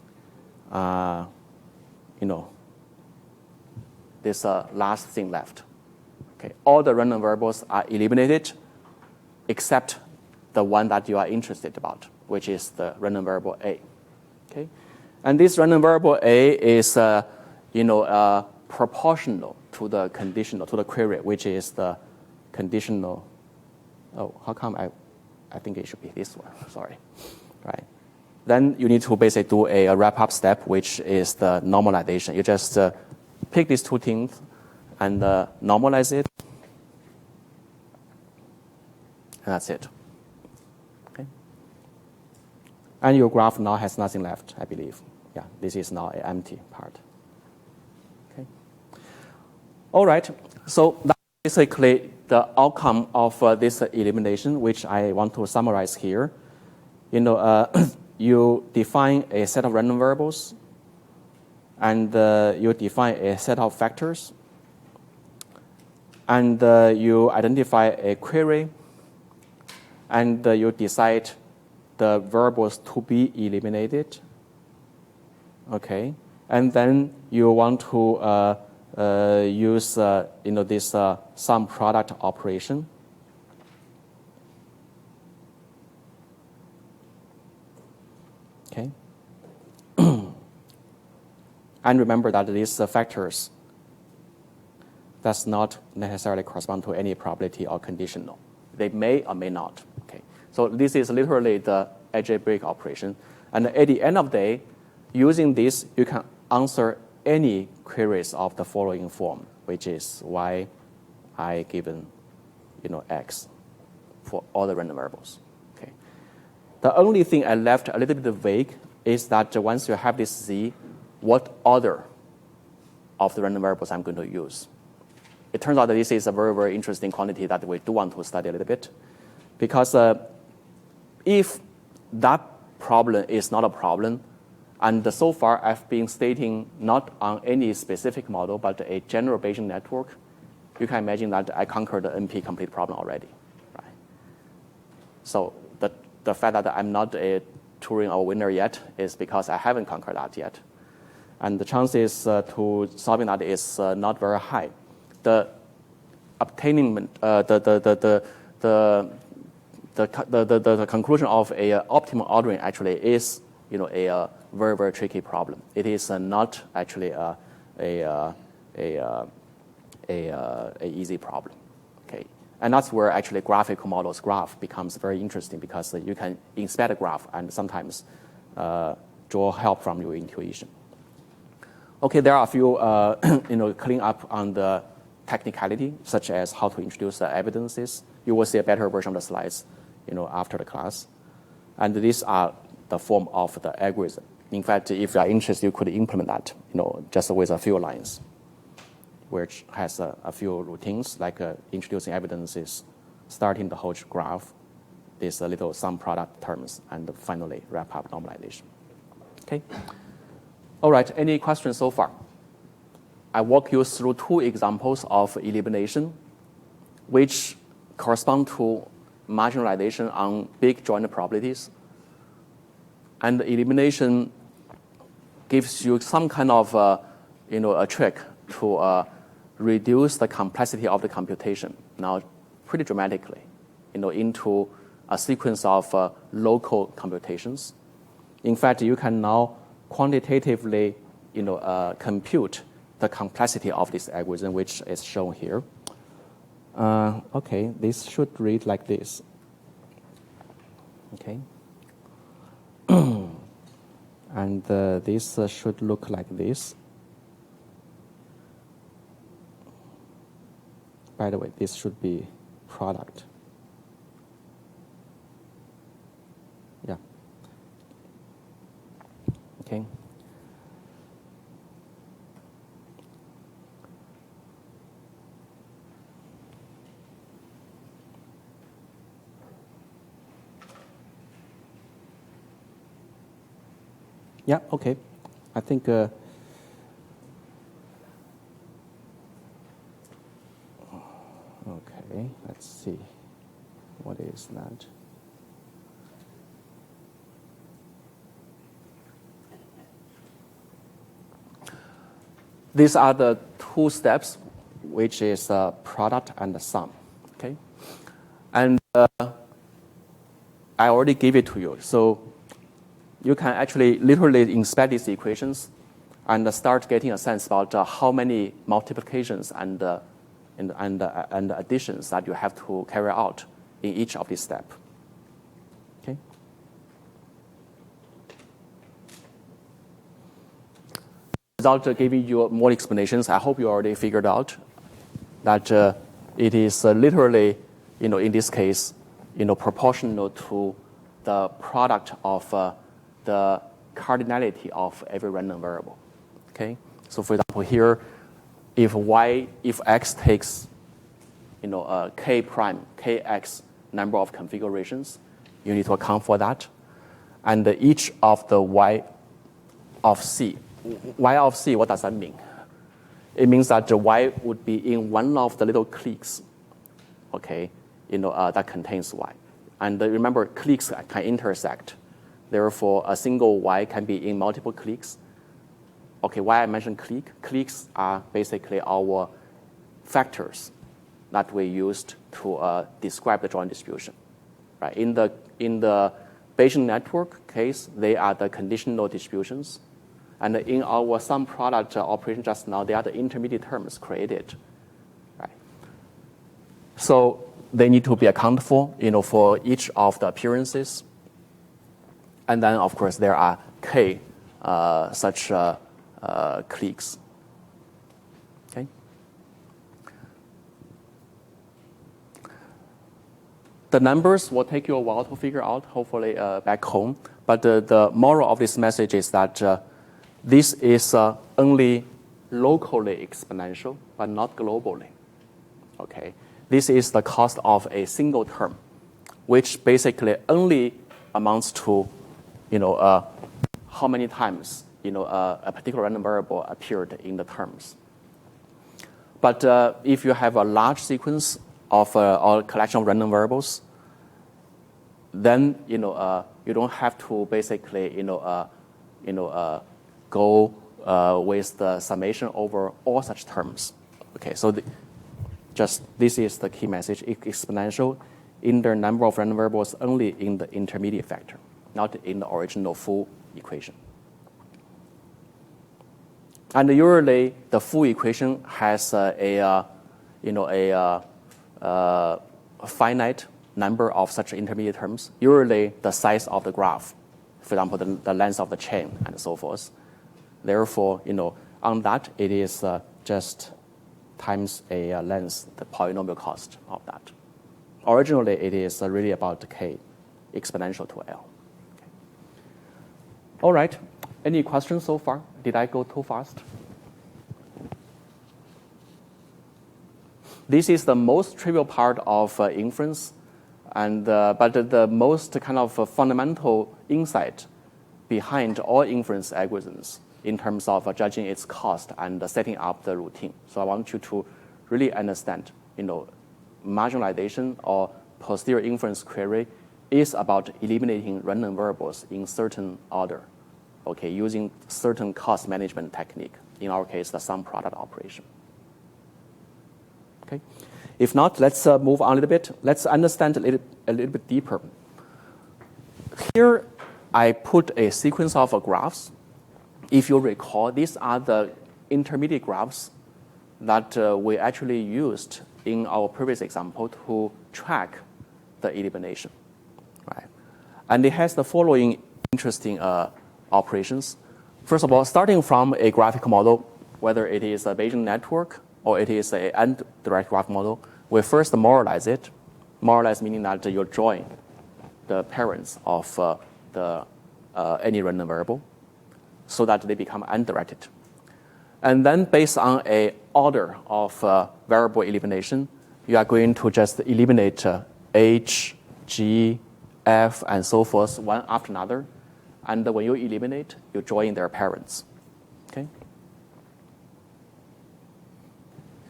this last thing left. Okay, all the random variables are eliminated, except the one that you are interested about, which is the random variable A. Okay, and this random variable A is, proportional to the conditional, to the query, which is the conditional. Oh, how come I think it should be this one, sorry, right? Then you need to basically do a wrap-up step, which is the normalization. You just pick these two things and normalize it, and that's it. Okay. And your graph now has nothing left, I believe. Yeah, this is now an empty part. Okay. All right, so that's basically the outcome of this elimination, which I want to summarize here. You define a set of random variables, and you define a set of factors, and you identify a query, and you decide the variables to be eliminated. Okay, and then you want to use this sum product operation. Okay, and remember that these factors does not necessarily correspond to any probability or conditional. They may or may not. Okay, so this is literally the algebraic operation, and at the end of the day, using this, you can answer any queries of the following form, which is y I given x for all the random variables. Okay. The only thing I left a little bit vague is that once you have this z, what order of the random variables I'm going to use. It turns out that this is a very, very interesting quantity that we do want to study a little bit, because if that problem is not a problem, and so far I've been stating not on any specific model, but a general Bayesian network, you can imagine that I conquered the NP complete problem already. Right? So the fact that I'm not a Turing or winner yet is because I haven't conquered that yet. And the chances to solving that is not very high. The obtaining the conclusion of a optimal ordering actually is a very, very tricky problem. It is not actually a easy problem. Okay, and that's where actually graphical models graph becomes very interesting, because you can inspect a graph and sometimes draw help from your intuition. Okay, there are a few clean up on the technicality, such as how to introduce the evidences. You will see a better version of the slides after the class, and these are the form of the algorithm. In fact, if you are interested, you could implement that, just with a few lines, which has a few routines, like introducing evidences, starting the whole graph, these little sum product terms, and finally wrap up normalization. Okay. All right, any questions so far? I walk you through two examples of elimination, which correspond to marginalization on big joint probabilities. And elimination gives you some kind of a trick to reduce the complexity of the computation, now pretty dramatically, into a sequence of local computations. In fact, you can now quantitatively compute the complexity of this algorithm, which is shown here. Okay, this should read like this. Okay. And this should look like this. By the way, this should be product. Yeah. Okay. Yeah, okay. I think okay, let's see. What is that? These are the two steps, which is product and the sum. Okay, and I already gave it to you, so you can actually literally inspect these equations and start getting a sense about how many multiplications and additions that you have to carry out in each of these steps. Okay. Without giving you more explanations, I hope you already figured out that it is literally, in this case, proportional to the product of the cardinality of every random variable. Okay. So, for example, here, if x takes, k prime, kx number of configurations, you need to account for that, and each of the y of c. Y of c, what does that mean? It means that the y would be in one of the little cliques, okay, that contains y. And remember, cliques can intersect. Therefore, a single y can be in multiple cliques. Okay, why I mentioned clique? Cliques are basically our factors that we used to describe the joint distribution. Right? In the Bayesian network case, they are the conditional distributions. And in our sum product operation just now, they are the intermediate terms created. Right? So they need to be accounted for, for each of the appearances. And then, of course, there are k such cliques. Okay. The numbers will take you a while to figure out, hopefully back home. But the moral of this message is that this is only locally exponential, but not globally. Okay. This is the cost of a single term, which basically only amounts to, how many times, a particular random variable appeared in the terms. But if you have a large sequence of or collection of random variables, then you don't have to basically go with the summation over all such terms. Okay, so this is the key message. Exponential in the number of random variables only in the intermediate factor, not in the original full equation. And usually the full equation has a finite number of such intermediate terms. Usually the size of the graph, for example, the length of the chain and so forth. Therefore, on that it is just times a length, the polynomial cost of that. Originally, it is really about k exponential to L. Okay. All right. Any questions so far? Did I go too fast? This is the most trivial part of inference, but the most kind of fundamental insight behind all inference algorithms in terms of judging its cost and setting up the routine. So I want you to really understand, marginalization or posterior inference query is about eliminating random variables in certain order, okay, using certain cost management technique, in our case, the sum product operation. Okay. If not, let's move on a little bit. Let's understand a little bit deeper. Here, I put a sequence of graphs. If you recall, these are the intermediate graphs that we actually used in our previous example to track the elimination, right? And it has the following interesting operations. First of all, starting from a graphical model, whether it is a Bayesian network or it is an indirect graph model, we first moralize it. Moralize meaning that you join the parents of any random variable so that they become undirected. And then based on an order of variable elimination, you are going to just eliminate H, G, F, and so forth, one after another. And when you eliminate, you join their parents. Okay? You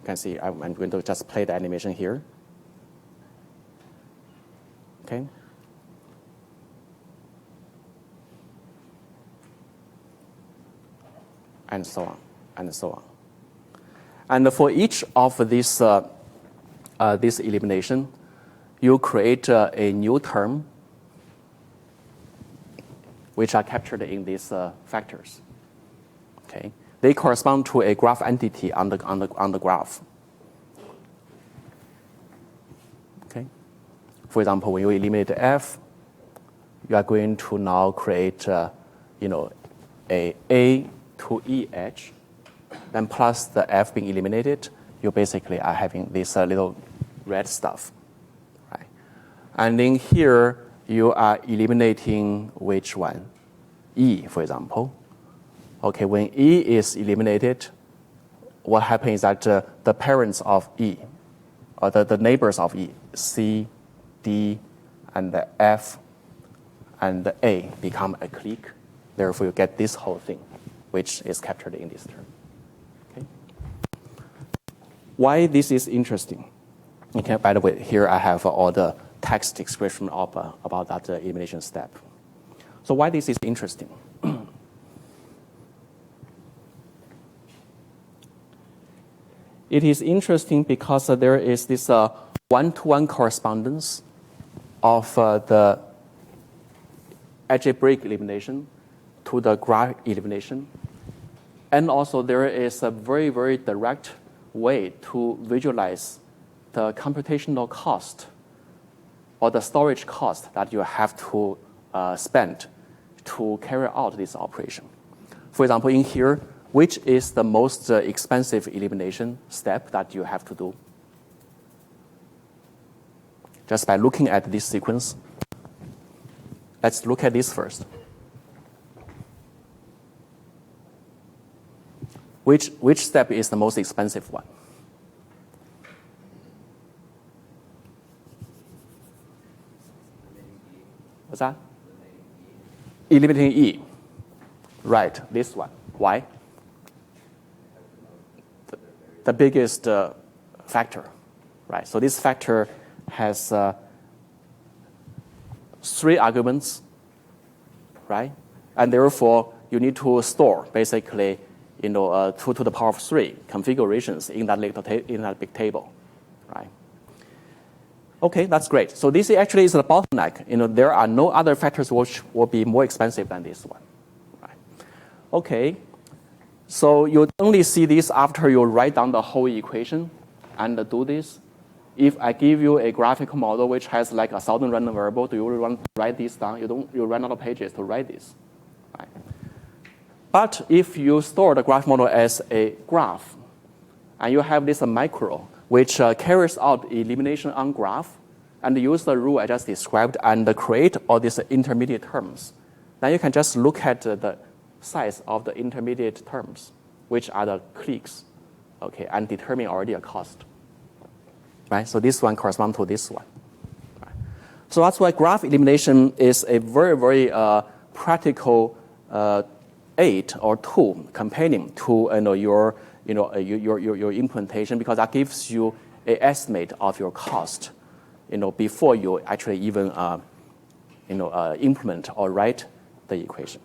can see I'm going to just play the animation here. Okay? And so on, and so on. And for each of these this elimination, you create a new term which are captured in these factors. Okay, they correspond to a graph entity on the graph. Okay. For example, when you eliminate F, you are going to now create, a A to E edge, then plus the F being eliminated, you basically are having this little red stuff, right? And in here, you are eliminating which one? E, for example. Okay, when E is eliminated, what happens is that the parents of E, or the neighbors of E, C, D, and the F, and the A become a clique. Therefore, you get this whole thing, which is captured in this term. Okay. Why this is interesting? Okay, by the way, here I have all the text description about that elimination step. So why this is interesting? It is interesting because there is this one-to-one correspondence of the algebraic elimination to the graph elimination. And also there is a very, very direct way to visualize the computational cost or the storage cost that you have to spend to carry out this operation. For example, in here, which is the most expensive elimination step that you have to do? Just by looking at this sequence, let's look at this first. Which step is the most expensive one? What's that? Eliminating E. Right, this one. Why? The biggest factor, right? So this factor has 3 arguments, right? And therefore, you need to store basically, 2 to the power of 3 configurations in that big table, right? Okay, that's great. So this actually is the bottleneck. There are no other factors which will be more expensive than this one, right? Okay, so you only see this after you write down the whole equation and do this. If I give you a graphical model which has like 1,000 random variables, do you really want to write this down? You run out of pages to write this, right? But if you store the graph model as a graph, and you have this macro, which carries out elimination on graph, and use the rule I just described, and create all these intermediate terms, then you can just look at the size of the intermediate terms, which are the cliques, okay, and determine already a cost. Right? So this one corresponds to this one. Right? So that's why graph elimination is a very, very practical aid or tool companion to your implementation, because that gives you an estimate of your cost, before you actually even implement or write the equation.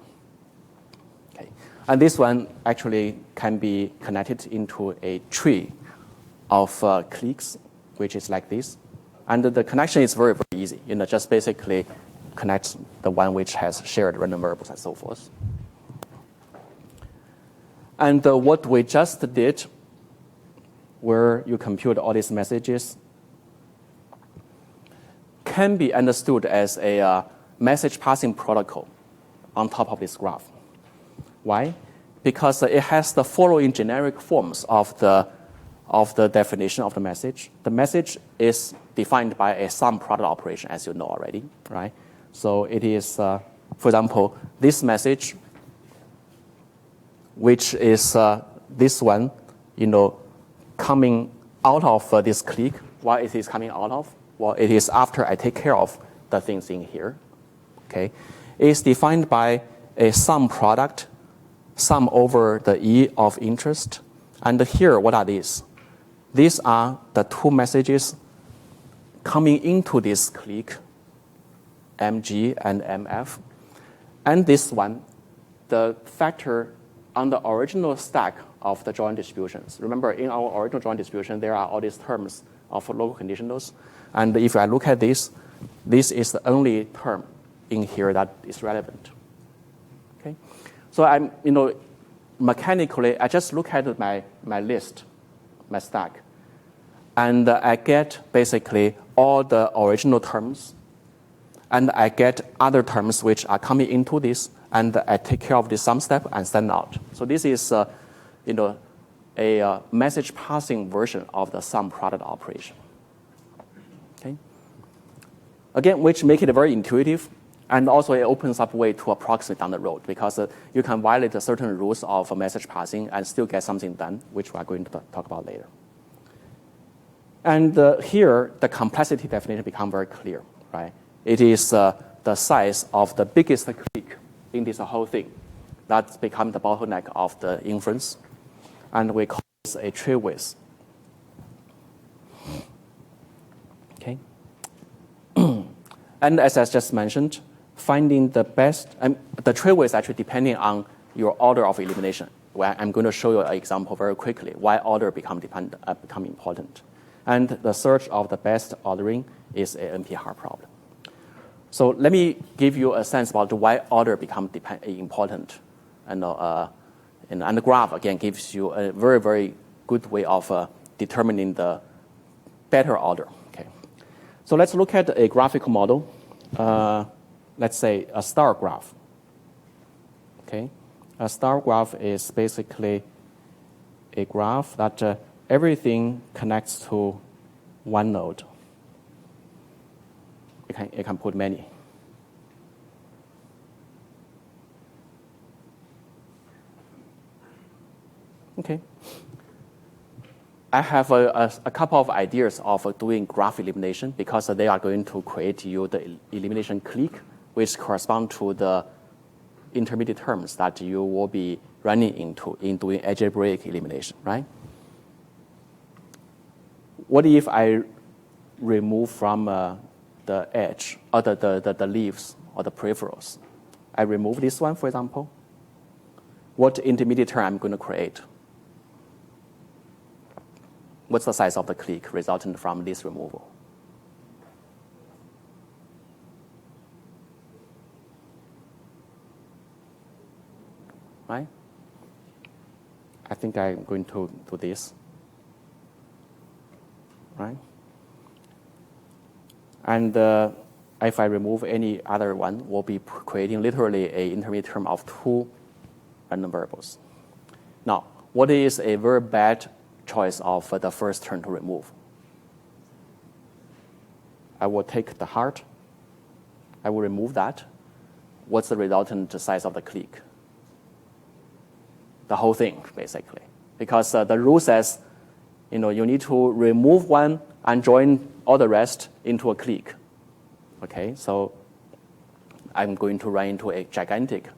Okay, and this one actually can be connected into a tree of cliques, which is like this, and the connection is very, very easy. Just basically connect the one which has shared random variables and so forth. And what we just did, where you compute all these messages, can be understood as a message passing protocol on top of this graph. Why? Because it has the following generic forms of the definition of the message. The message is defined by a sum product operation, as you know already, right? So it is, for example, this message, which is this one, coming out of this clique. Why it is coming out of? Well, it is after I take care of the things in here. Okay, it is defined by a sum product, sum over the E of interest. And here, what are these? These are the 2 messages coming into this clique, MG and MF. And this one, the factor on the original stack of the joint distributions. Remember, in our original joint distribution, there are all these terms of local conditionals. And if I look at this is the only term in here that is relevant. Okay, so mechanically, I just look at my list, my stack, and I get basically all the original terms, and I get other terms which are coming into this, and I take care of the sum step and send out. So this is, a message passing version of the sum product operation. Okay. Again, which make it very intuitive, and also it opens up way to approximate down the road, because you can violate certain rules of message passing and still get something done, which we are going to talk about later. And here, the complexity definition becomes very clear, right? It is the size of the biggest clique in this whole thing that's become the bottleneck of the inference, and we call this a tree width. Okay. And as I just mentioned, finding the best, the tree width actually depending on your order of elimination. Well, I'm going to show you an example very quickly why order become important. And the search of the best ordering is an NP-hard problem. So let me give you a sense about why order become important. And the graph, again, gives you a very, very good way of determining the better order. Okay. So let's look at a graphical model. Let's say a star graph. Okay. A star graph is basically a graph that everything connects to one node. You can put many. Okay. I have a couple of ideas of doing graph elimination, because they are going to create you the elimination clique, which correspond to the intermediate terms that you will be running into in doing algebraic elimination, right? What if I remove from the edge, or the leaves, or the peripherals? I remove this one, for example. What intermediate term I'm going to create? What's the size of the clique resultant from this removal? Right? I think I'm going to do this. Right? And if I remove any other one, we'll be creating literally an intermediate term of two random variables. Now, what is a very bad choice of the first term to remove? I will take the heart. I will remove that. What's the resultant size of the clique? The whole thing, basically. Because the rule says, you need to remove one and join all the rest into a clique. Okay, so I'm going to run into a gigantic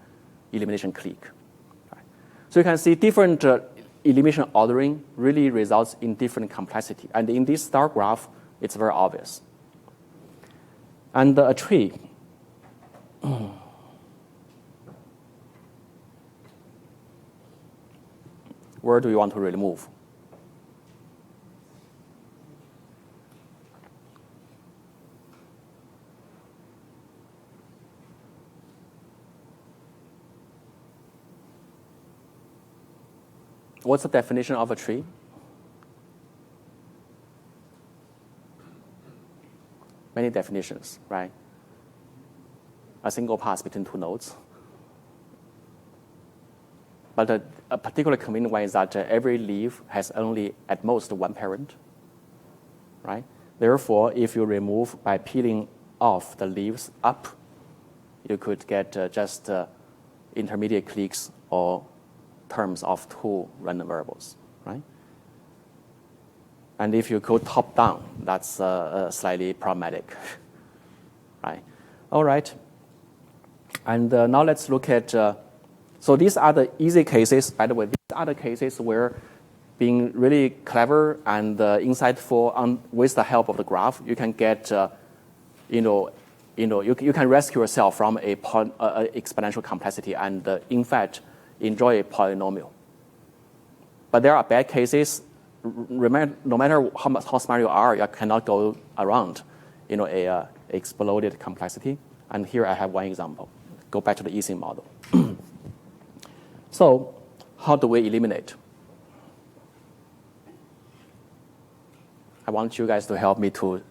elimination clique. Right. So you can see different elimination ordering really results in different complexity. And in this star graph, it's very obvious. And a tree. Where do you want to remove? What's the definition of a tree? Many definitions, right? A single path between two nodes. But a particular convenient one is that every leaf has only at most one parent, right? Therefore, if you remove by peeling off the leaves up, you could get just intermediate cliques or terms of two random variables, right? And if you go top down, that's slightly problematic, right? All right. And now let's look at, so these are the easy cases. By the way, these are the cases where being really clever and insightful with the help of the graph, you can get, you can rescue yourself from a exponential complexity and, in fact, enjoy a polynomial. But there are bad cases. No matter how smart you are, you cannot go around, a exploded complexity. And here I have one example. Go back to the Ising model. So how do we eliminate? I want you guys to help me to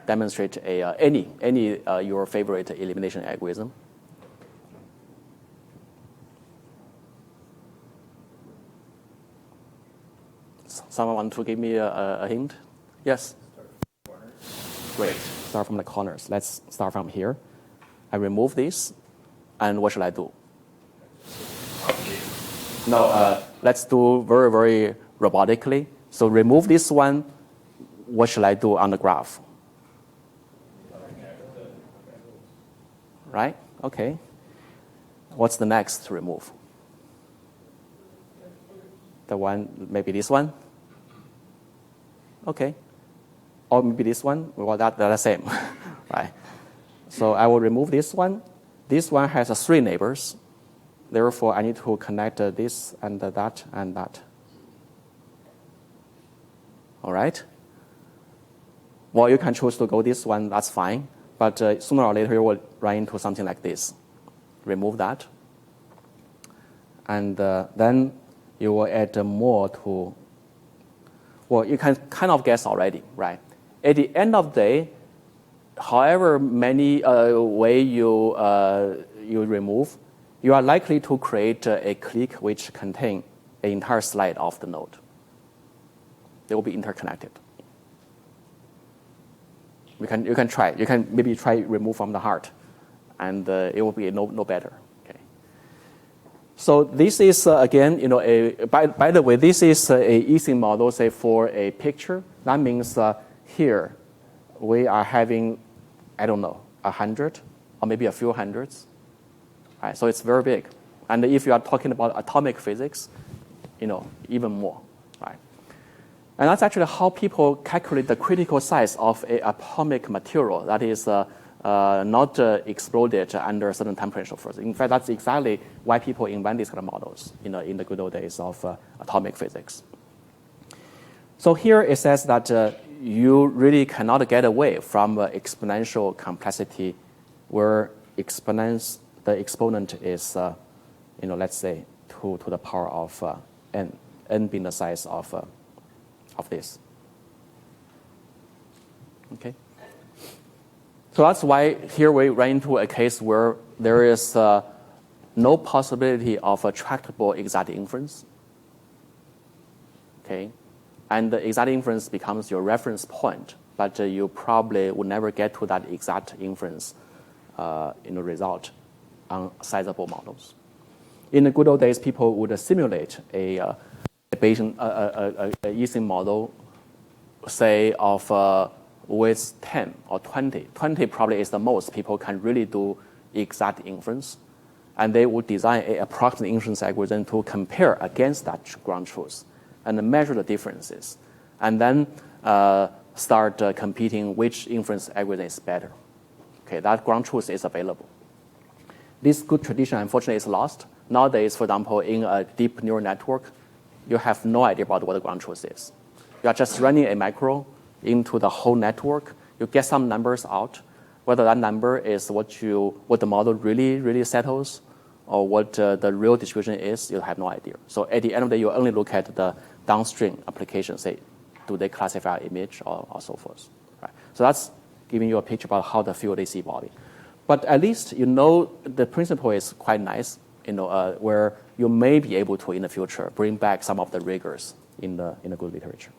demonstrate any your favorite elimination algorithm. Someone want to give me a hint? Yes? Great. Start from the corners. Let's start from here. I remove this, and what should I do? No, let's do very, very robotically. So remove this one. What should I do on the graph? Right? Okay. What's the next to remove? The one, maybe this one? Okay. Or maybe this one? Well, they're the same, right? So I will remove this one. This one has 3 neighbors. Therefore, I need to connect this and that and that. All right? Well, you can choose to go this one. That's fine. But sooner or later, you will run into something like this. Remove that. And then you will add more to, well, you can kind of guess already, right? At the end of the day, however many way you remove, you are likely to create a clique which contain an entire slide of the node. They will be interconnected. You can try. You can maybe try remove from the heart, and it will be no better. Okay. So this is again, by the way, this is a easy model, say for a picture. That means here we are having, I don't know, 100 or maybe a few hundreds. Right? So it's very big. And if you are talking about atomic physics, even more. Right? And that's actually how people calculate the critical size of an atomic material that is not exploded under a certain temperature first. In fact, that's exactly why people invent these kind of models in the good old days of atomic physics. So here it says that you really cannot get away from exponential complexity where the exponent is, let's say, 2 to the power of n being the size of this. Okay? So that's why here we run into a case where there is no possibility of a tractable exact inference. Okay? And the exact inference becomes your reference point, but you probably would never get to that exact inference result on sizable models. In the good old days, people would simulate a Bayesian model, say, of with 10 or 20. 20 probably is the most people can really do exact inference. And they would design an approximate inference algorithm to compare against that ground truth and measure the differences. And then start competing which inference algorithm is better. Okay, that ground truth is available. This good tradition, unfortunately, is lost. Nowadays, for example, in a deep neural network, you have no idea about what the ground truth is. You are just running a macro into the whole network. You get some numbers out. Whether that number is what the model really settles, or what the real distribution is, you have no idea. So at the end of the day, you only look at the downstream application, say, do they classify an image or so forth. Right? So that's giving you a picture about how the field is evolving. But at least the principle is quite nice, where you may be able to, in the future, bring back some of the rigors in the good literature.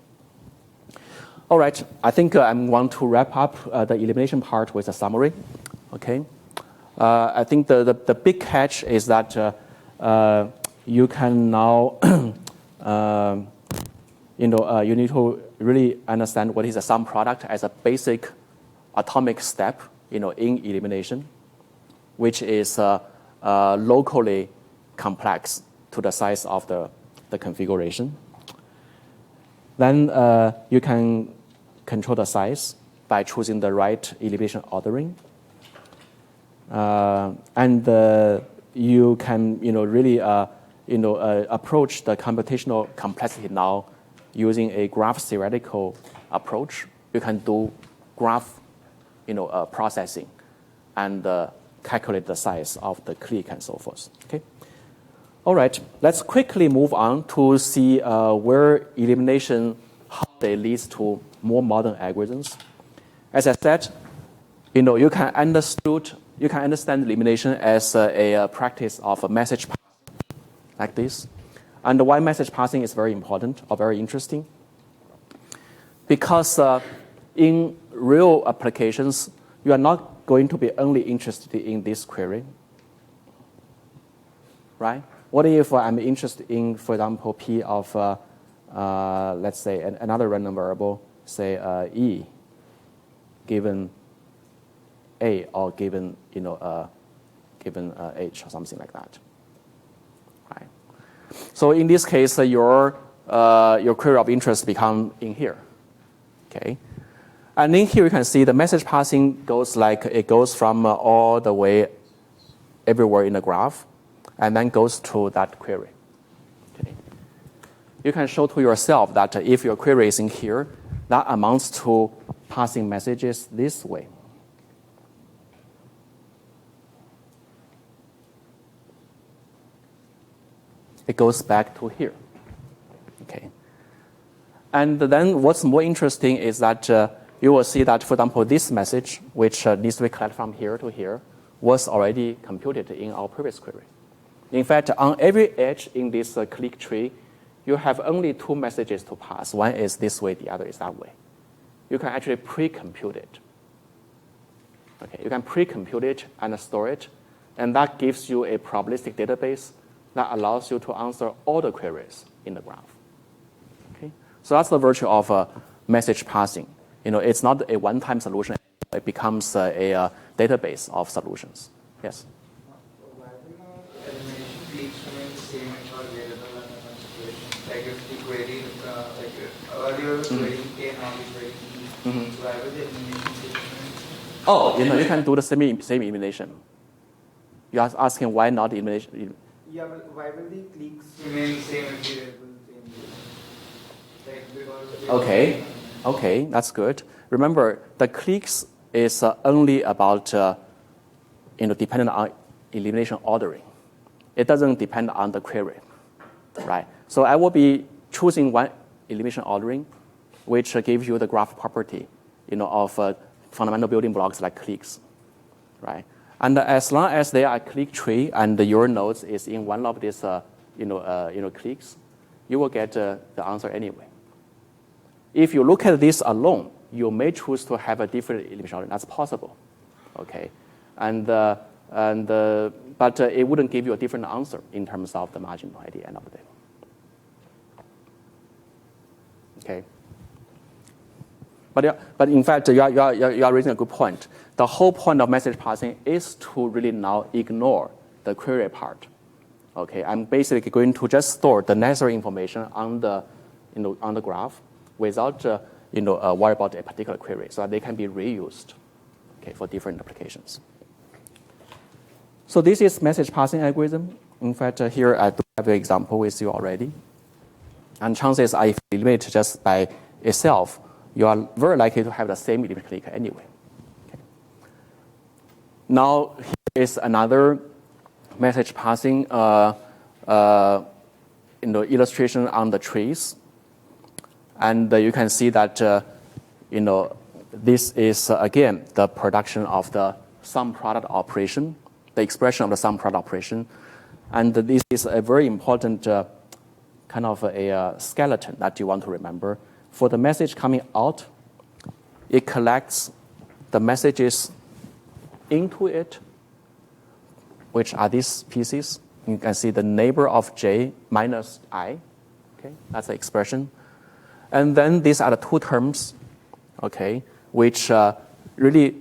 All right, I think I want to wrap up the elimination part with a summary. Okay, I think the big catch is that you can now you need to really understand what is a sum product as a basic atomic step in elimination, which is locally complex to the size of the configuration. Then you can control the size by choosing the right elimination ordering. And you can really approach the computational complexity now using a graph theoretical approach. You can do graph processing and calculate the size of the clique and so forth. Okay. All right, let's quickly move on to see where elimination, how they leads to more modern algorithms. As I said, you can understand elimination as a practice of a message passing like this. And why message passing is very important or very interesting? Because in real applications, you are not going to be only interested in this query, right? What if I'm interested in, for example, P of, let's say, another random variable, say E, given A or given, given H or something like that, right? So in this case, your query of interest become in here, okay? And in here you can see the message passing goes from all the way everywhere in the graph, and then goes to that query. Okay. You can show to yourself that if your query is in here, that amounts to passing messages this way. It goes back to here. Okay. And then what's more interesting is that you will see that, for example, this message, which needs to be collected from here to here, was already computed in our previous query. In fact, on every edge in this clique tree, you have only two messages to pass. One is this way, the other is that way. You can actually pre-compute it. Okay, you can pre-compute it and store it, and that gives you a probabilistic database that allows you to answer all the queries in the graph. Okay, so that's the virtue of message passing. It's not a one-time solution. It becomes a database of solutions. Yes? Like if the query, earlier query K, now the query E, so why would the elimination statement? Oh, you can do the same elimination. You are asking why not elimination? Yeah, but why will the cliques remain the same if the variable changes? Okay, that's good. Remember, the cliques is only about dependent on elimination ordering. It doesn't depend on the query, right? So I will be choosing one elimination ordering, which gives you the graph property, of fundamental building blocks like cliques, right? And as long as they are a clique tree and your nodes is in one of these, cliques, you will get the answer anyway. If you look at this alone, you may choose to have a different elimination ordering. That's possible, okay? But it wouldn't give you a different answer in terms of the marginal at the end of the day. Okay. But in fact, you are raising a good point. The whole point of message passing is to really now ignore the query part. Okay, I'm basically going to just store the necessary information on the graph without worry about a particular query, so that they can be reused, okay, for different applications. So this is message passing algorithm. In fact, here I do have an example with you already. And chances are, if you eliminate just by itself, you are very likely to have the same elimination clique anyway. Okay. Now, here is another message passing illustration on the trees. And you can see that, this is, again, the production of the sum product operation, the expression of the sum product operation. And this is a very important kind of a skeleton that you want to remember. For the message coming out, it collects the messages into it, which are these pieces. You can see the neighbor of j minus I. Okay, that's the expression. And then these are the two terms, okay, which really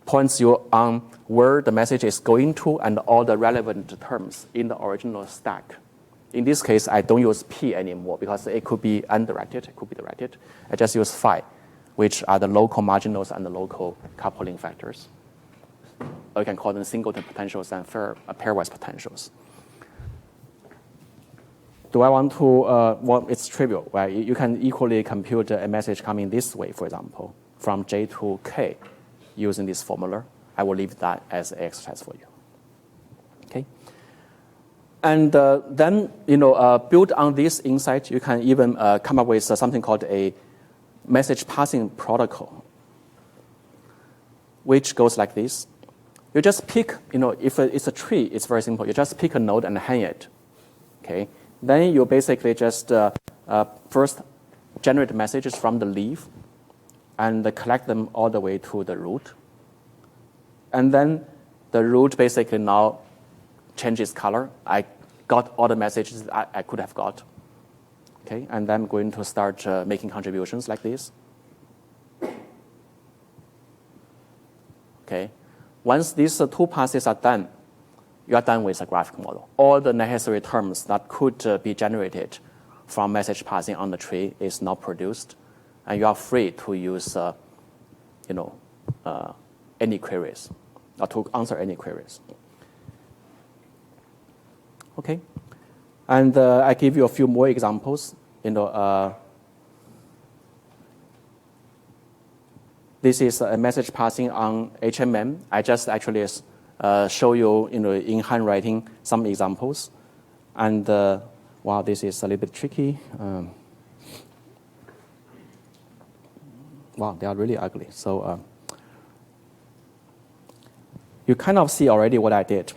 points you on where the message is going to and all the relevant terms in the original stack. In this case, I don't use P anymore because it could be undirected, it could be directed. I just use phi, which are the local marginals and the local coupling factors. Or you can call them singleton potentials and pairwise potentials. Do I want to, well, it's trivial, right? You can equally compute a message coming this way, for example, from J to K using this formula. I will leave that as an exercise for you. Okay. And then, build on this insight, you can even come up with something called a message passing protocol, which goes like this. You just pick, if it's a tree, it's very simple. You just pick a node and hang it, okay? Then you basically just first generate messages from the leaf and collect them all the way to the root. And then the root basically now changes color. I got all the messages I could have got, okay? And then I'm going to start making contributions like this. Okay. Once these two passes are done, you are done with a graphic model. All the necessary terms that could be generated from message passing on the tree is now produced, and you are free to use, any queries, or to answer any queries. Okay, and I give you a few more examples. This is a message passing on HMM. I just actually show you, in handwriting some examples. And wow, this is a little bit tricky. Wow, they are really ugly. So you kind of see already what I did,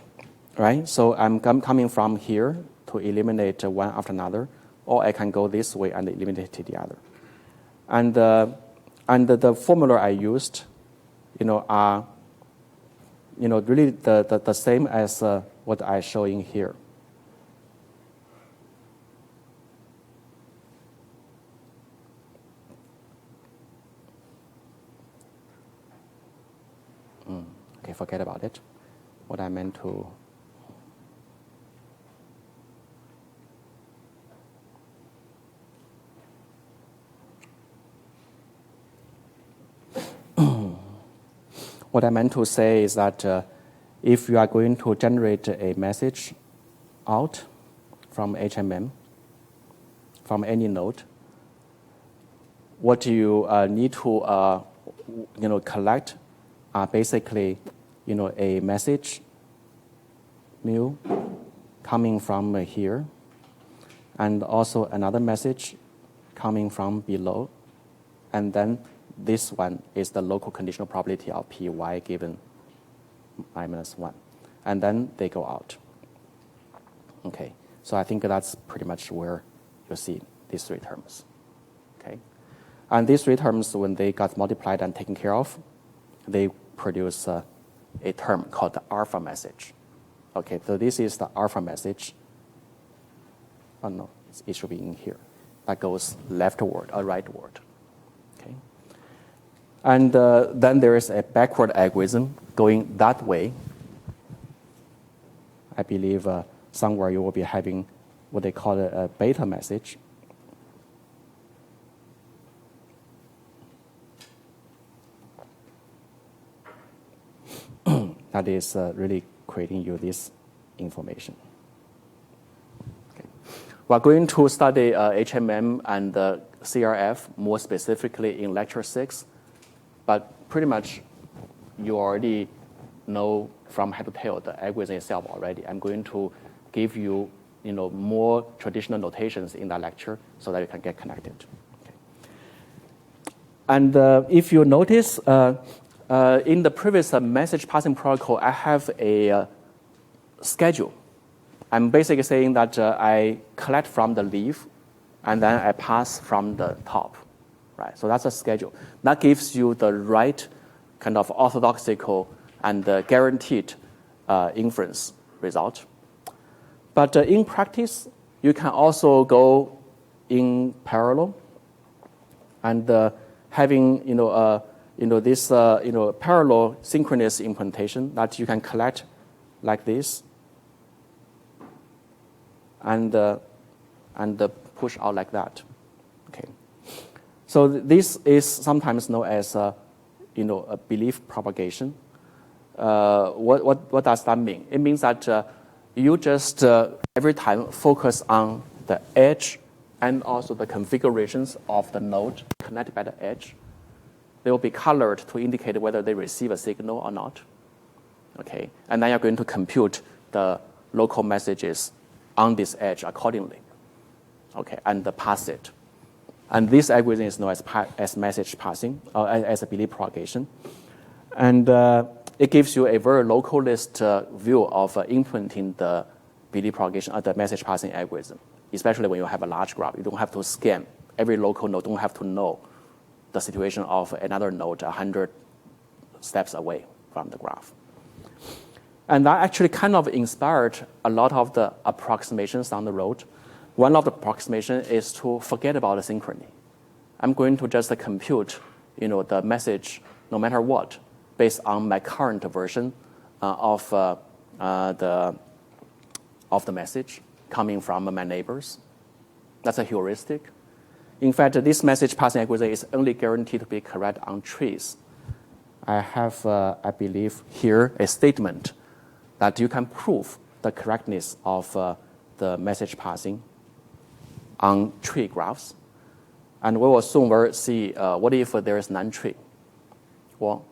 right? So I'm coming from here to eliminate one after another, or I can go this way and eliminate the other. And the formula I used, are, really the same as what I'm showing here. Okay, forget about it. What I meant to. What I meant to say is that if you are going to generate a message out from HMM, from any node, what you need to collect are basically a message mu coming from here, and also another message coming from below, and then this one is the local conditional probability of Py given -1. And then they go out. Okay, so I think that's pretty much where you see these three terms. Okay, and these three terms, when they got multiplied and taken care of, they produce a term called the alpha message. Okay, so this is the alpha message. Oh no, it should be in here. That goes leftward or rightward. And then there is a backward algorithm going that way. I believe somewhere you will be having what they call a beta message. That is really creating you this information. Okay. We're going to study HMM and CRF more specifically in lecture 6. But pretty much you already know from head to tail the algorithm itself already. I'm going to give you, more traditional notations in that lecture so that you can get connected. Okay. And if you notice, in the previous message passing protocol, I have a schedule. I'm basically saying that I collect from the leaf, and then I pass from the top. Right, so that's a schedule. That gives you the right kind of orthodoxical and guaranteed inference result. But in practice, you can also go in parallel, and having this parallel synchronous implementation that you can collect like this, and push out like that. Okay. So this is sometimes known as a belief propagation. What does that mean? It means that you just every time focus on the edge and also the configurations of the node connected by the edge. They will be colored to indicate whether they receive a signal or not. Okay, and then you're going to compute the local messages on this edge accordingly, okay, and pass it. And this algorithm is known as message passing, or as a belief propagation. And it gives you a very localist view of implementing the belief propagation, the message passing algorithm, especially when you have a large graph. You don't have to scan. Every local node don't have to know the situation of another node 100 steps away from the graph. And that actually kind of inspired a lot of the approximations down the road. One of the approximations is to forget about the synchrony. I'm going to just compute, the message no matter what, based on my current version of the message coming from my neighbors. That's a heuristic. In fact, this message passing algorithm is only guaranteed to be correct on trees. I have, I believe, here a statement that you can prove the correctness of the message passing on tree graphs. And we will soon see what if there is non-tree. Well,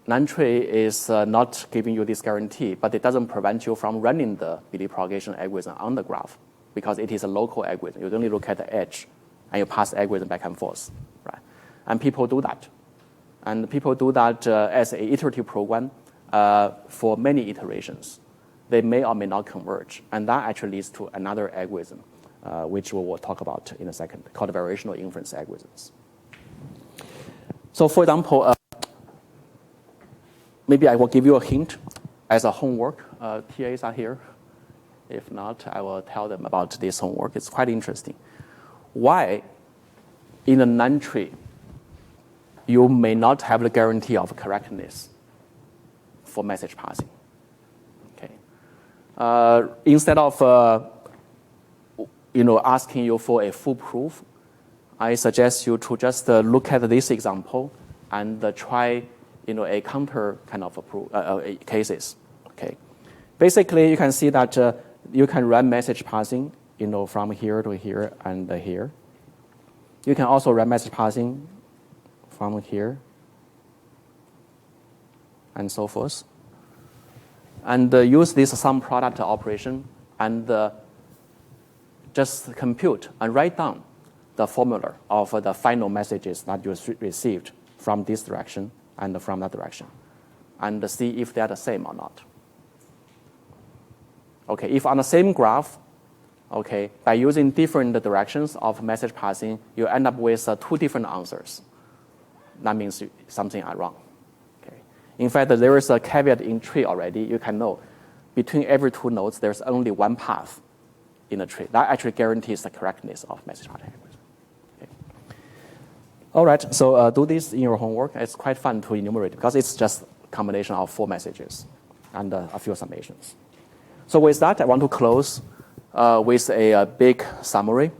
non-tree is not giving you this guarantee, but it doesn't prevent you from running the belief propagation algorithm on the graph because it is a local algorithm. You only look at the edge and you pass the algorithm back and forth, right? And people do that. And people do that as an iterative program for many iterations. They may or may not converge. And that actually leads to another algorithm, which we will talk about in a second, called variational inference algorithms. So for example, maybe I will give you a hint as a homework. TAs are here. If not, I will tell them about this homework. It's quite interesting. Why, in a non-tree, you may not have the guarantee of correctness for message passing? Okay. Instead of asking you for a full proof, I suggest you to just look at this example and try a counter kind of cases. Okay. Basically, you can see that you can run message passing from here to here and here. You can also run message passing from here and so forth. And use this sum product operation and just compute and write down the formula of the final messages that you received from this direction and from that direction, and see if they're the same or not. Okay, if on the same graph, okay, by using different directions of message passing, you end up with two different answers. That means something are wrong. Okay. In fact, there is a caveat in tree already. You can know between every two nodes, there's only one path in a tree. That actually guarantees the correctness of message passing. Okay. All right, so do this in your homework. It's quite fun to enumerate because it's just a combination of 4 messages and a few summations. So with that, I want to close with a big summary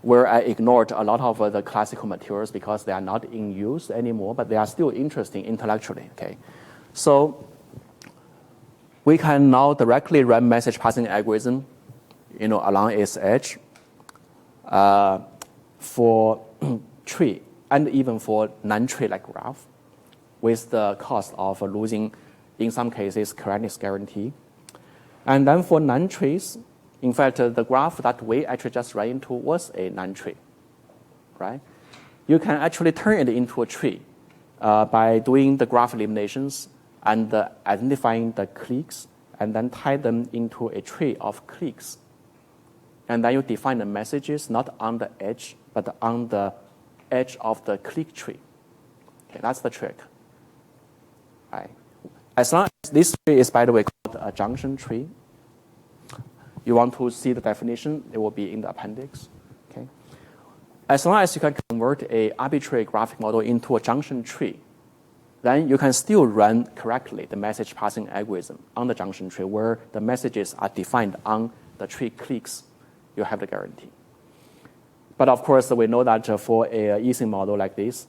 where I ignored a lot of the classical materials because they are not in use anymore, but they are still interesting intellectually. Okay, so we can now directly run message passing algorithm, along its edge for tree and even for non-tree like graph, with the cost of losing, in some cases, correctness guarantee. And then for non-trees, in fact, the graph that we actually just ran into was a non-tree, right? You can actually turn it into a tree by doing the graph eliminations and identifying the cliques and then tie them into a tree of cliques. And then you define the messages not on the edge, but on the edge of the clique tree. Okay, that's the trick. Right. As long as this tree is, by the way, called a junction tree, you want to see the definition, it will be in the appendix. Okay. As long as you can convert an arbitrary graphic model into a junction tree, then you can still run correctly the message passing algorithm on the junction tree where the messages are defined on the tree cliques. You have the guarantee. But of course, we know that for an easy model like this,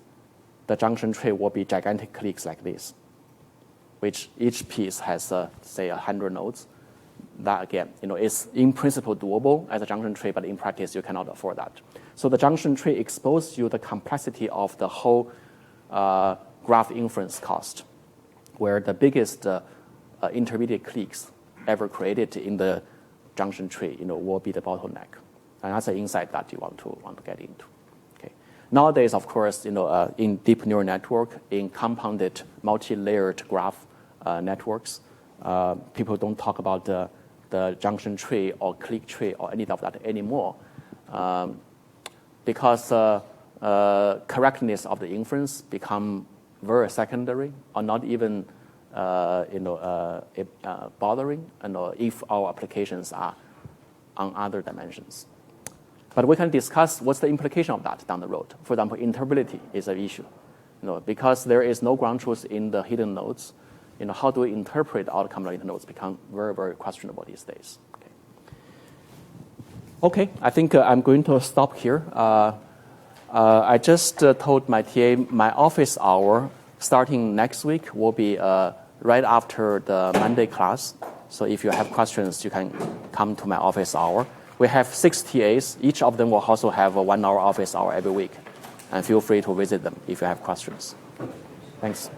the junction tree will be gigantic cliques like this, which each piece has, say, 100 nodes. That, again, is in principle doable as a junction tree, but in practice, you cannot afford that. So the junction tree exposes you the complexity of the whole graph inference cost, where the biggest intermediate cliques ever created in the junction tree, will be the bottleneck. And that's an insight that you want to get into. Okay. Nowadays, of course, in deep neural network, in compounded multi-layered graph networks, people don't talk about the junction tree or clique tree or any of that anymore, because correctness of the inference become very secondary or not even bothering, if our applications are on other dimensions. But we can discuss what's the implication of that down the road. For example, interpretability is an issue. Because there is no ground truth in the hidden nodes, how do we interpret outcome of hidden nodes become very, very questionable these days. Okay, I think I'm going to stop here. I just told my TA my office hour starting next week will be right after the Monday class. So if you have questions, you can come to my office hour. We have 6 TAs. Each of them will also have a 1 hour office hour every week. And feel free to visit them if you have questions. Thanks.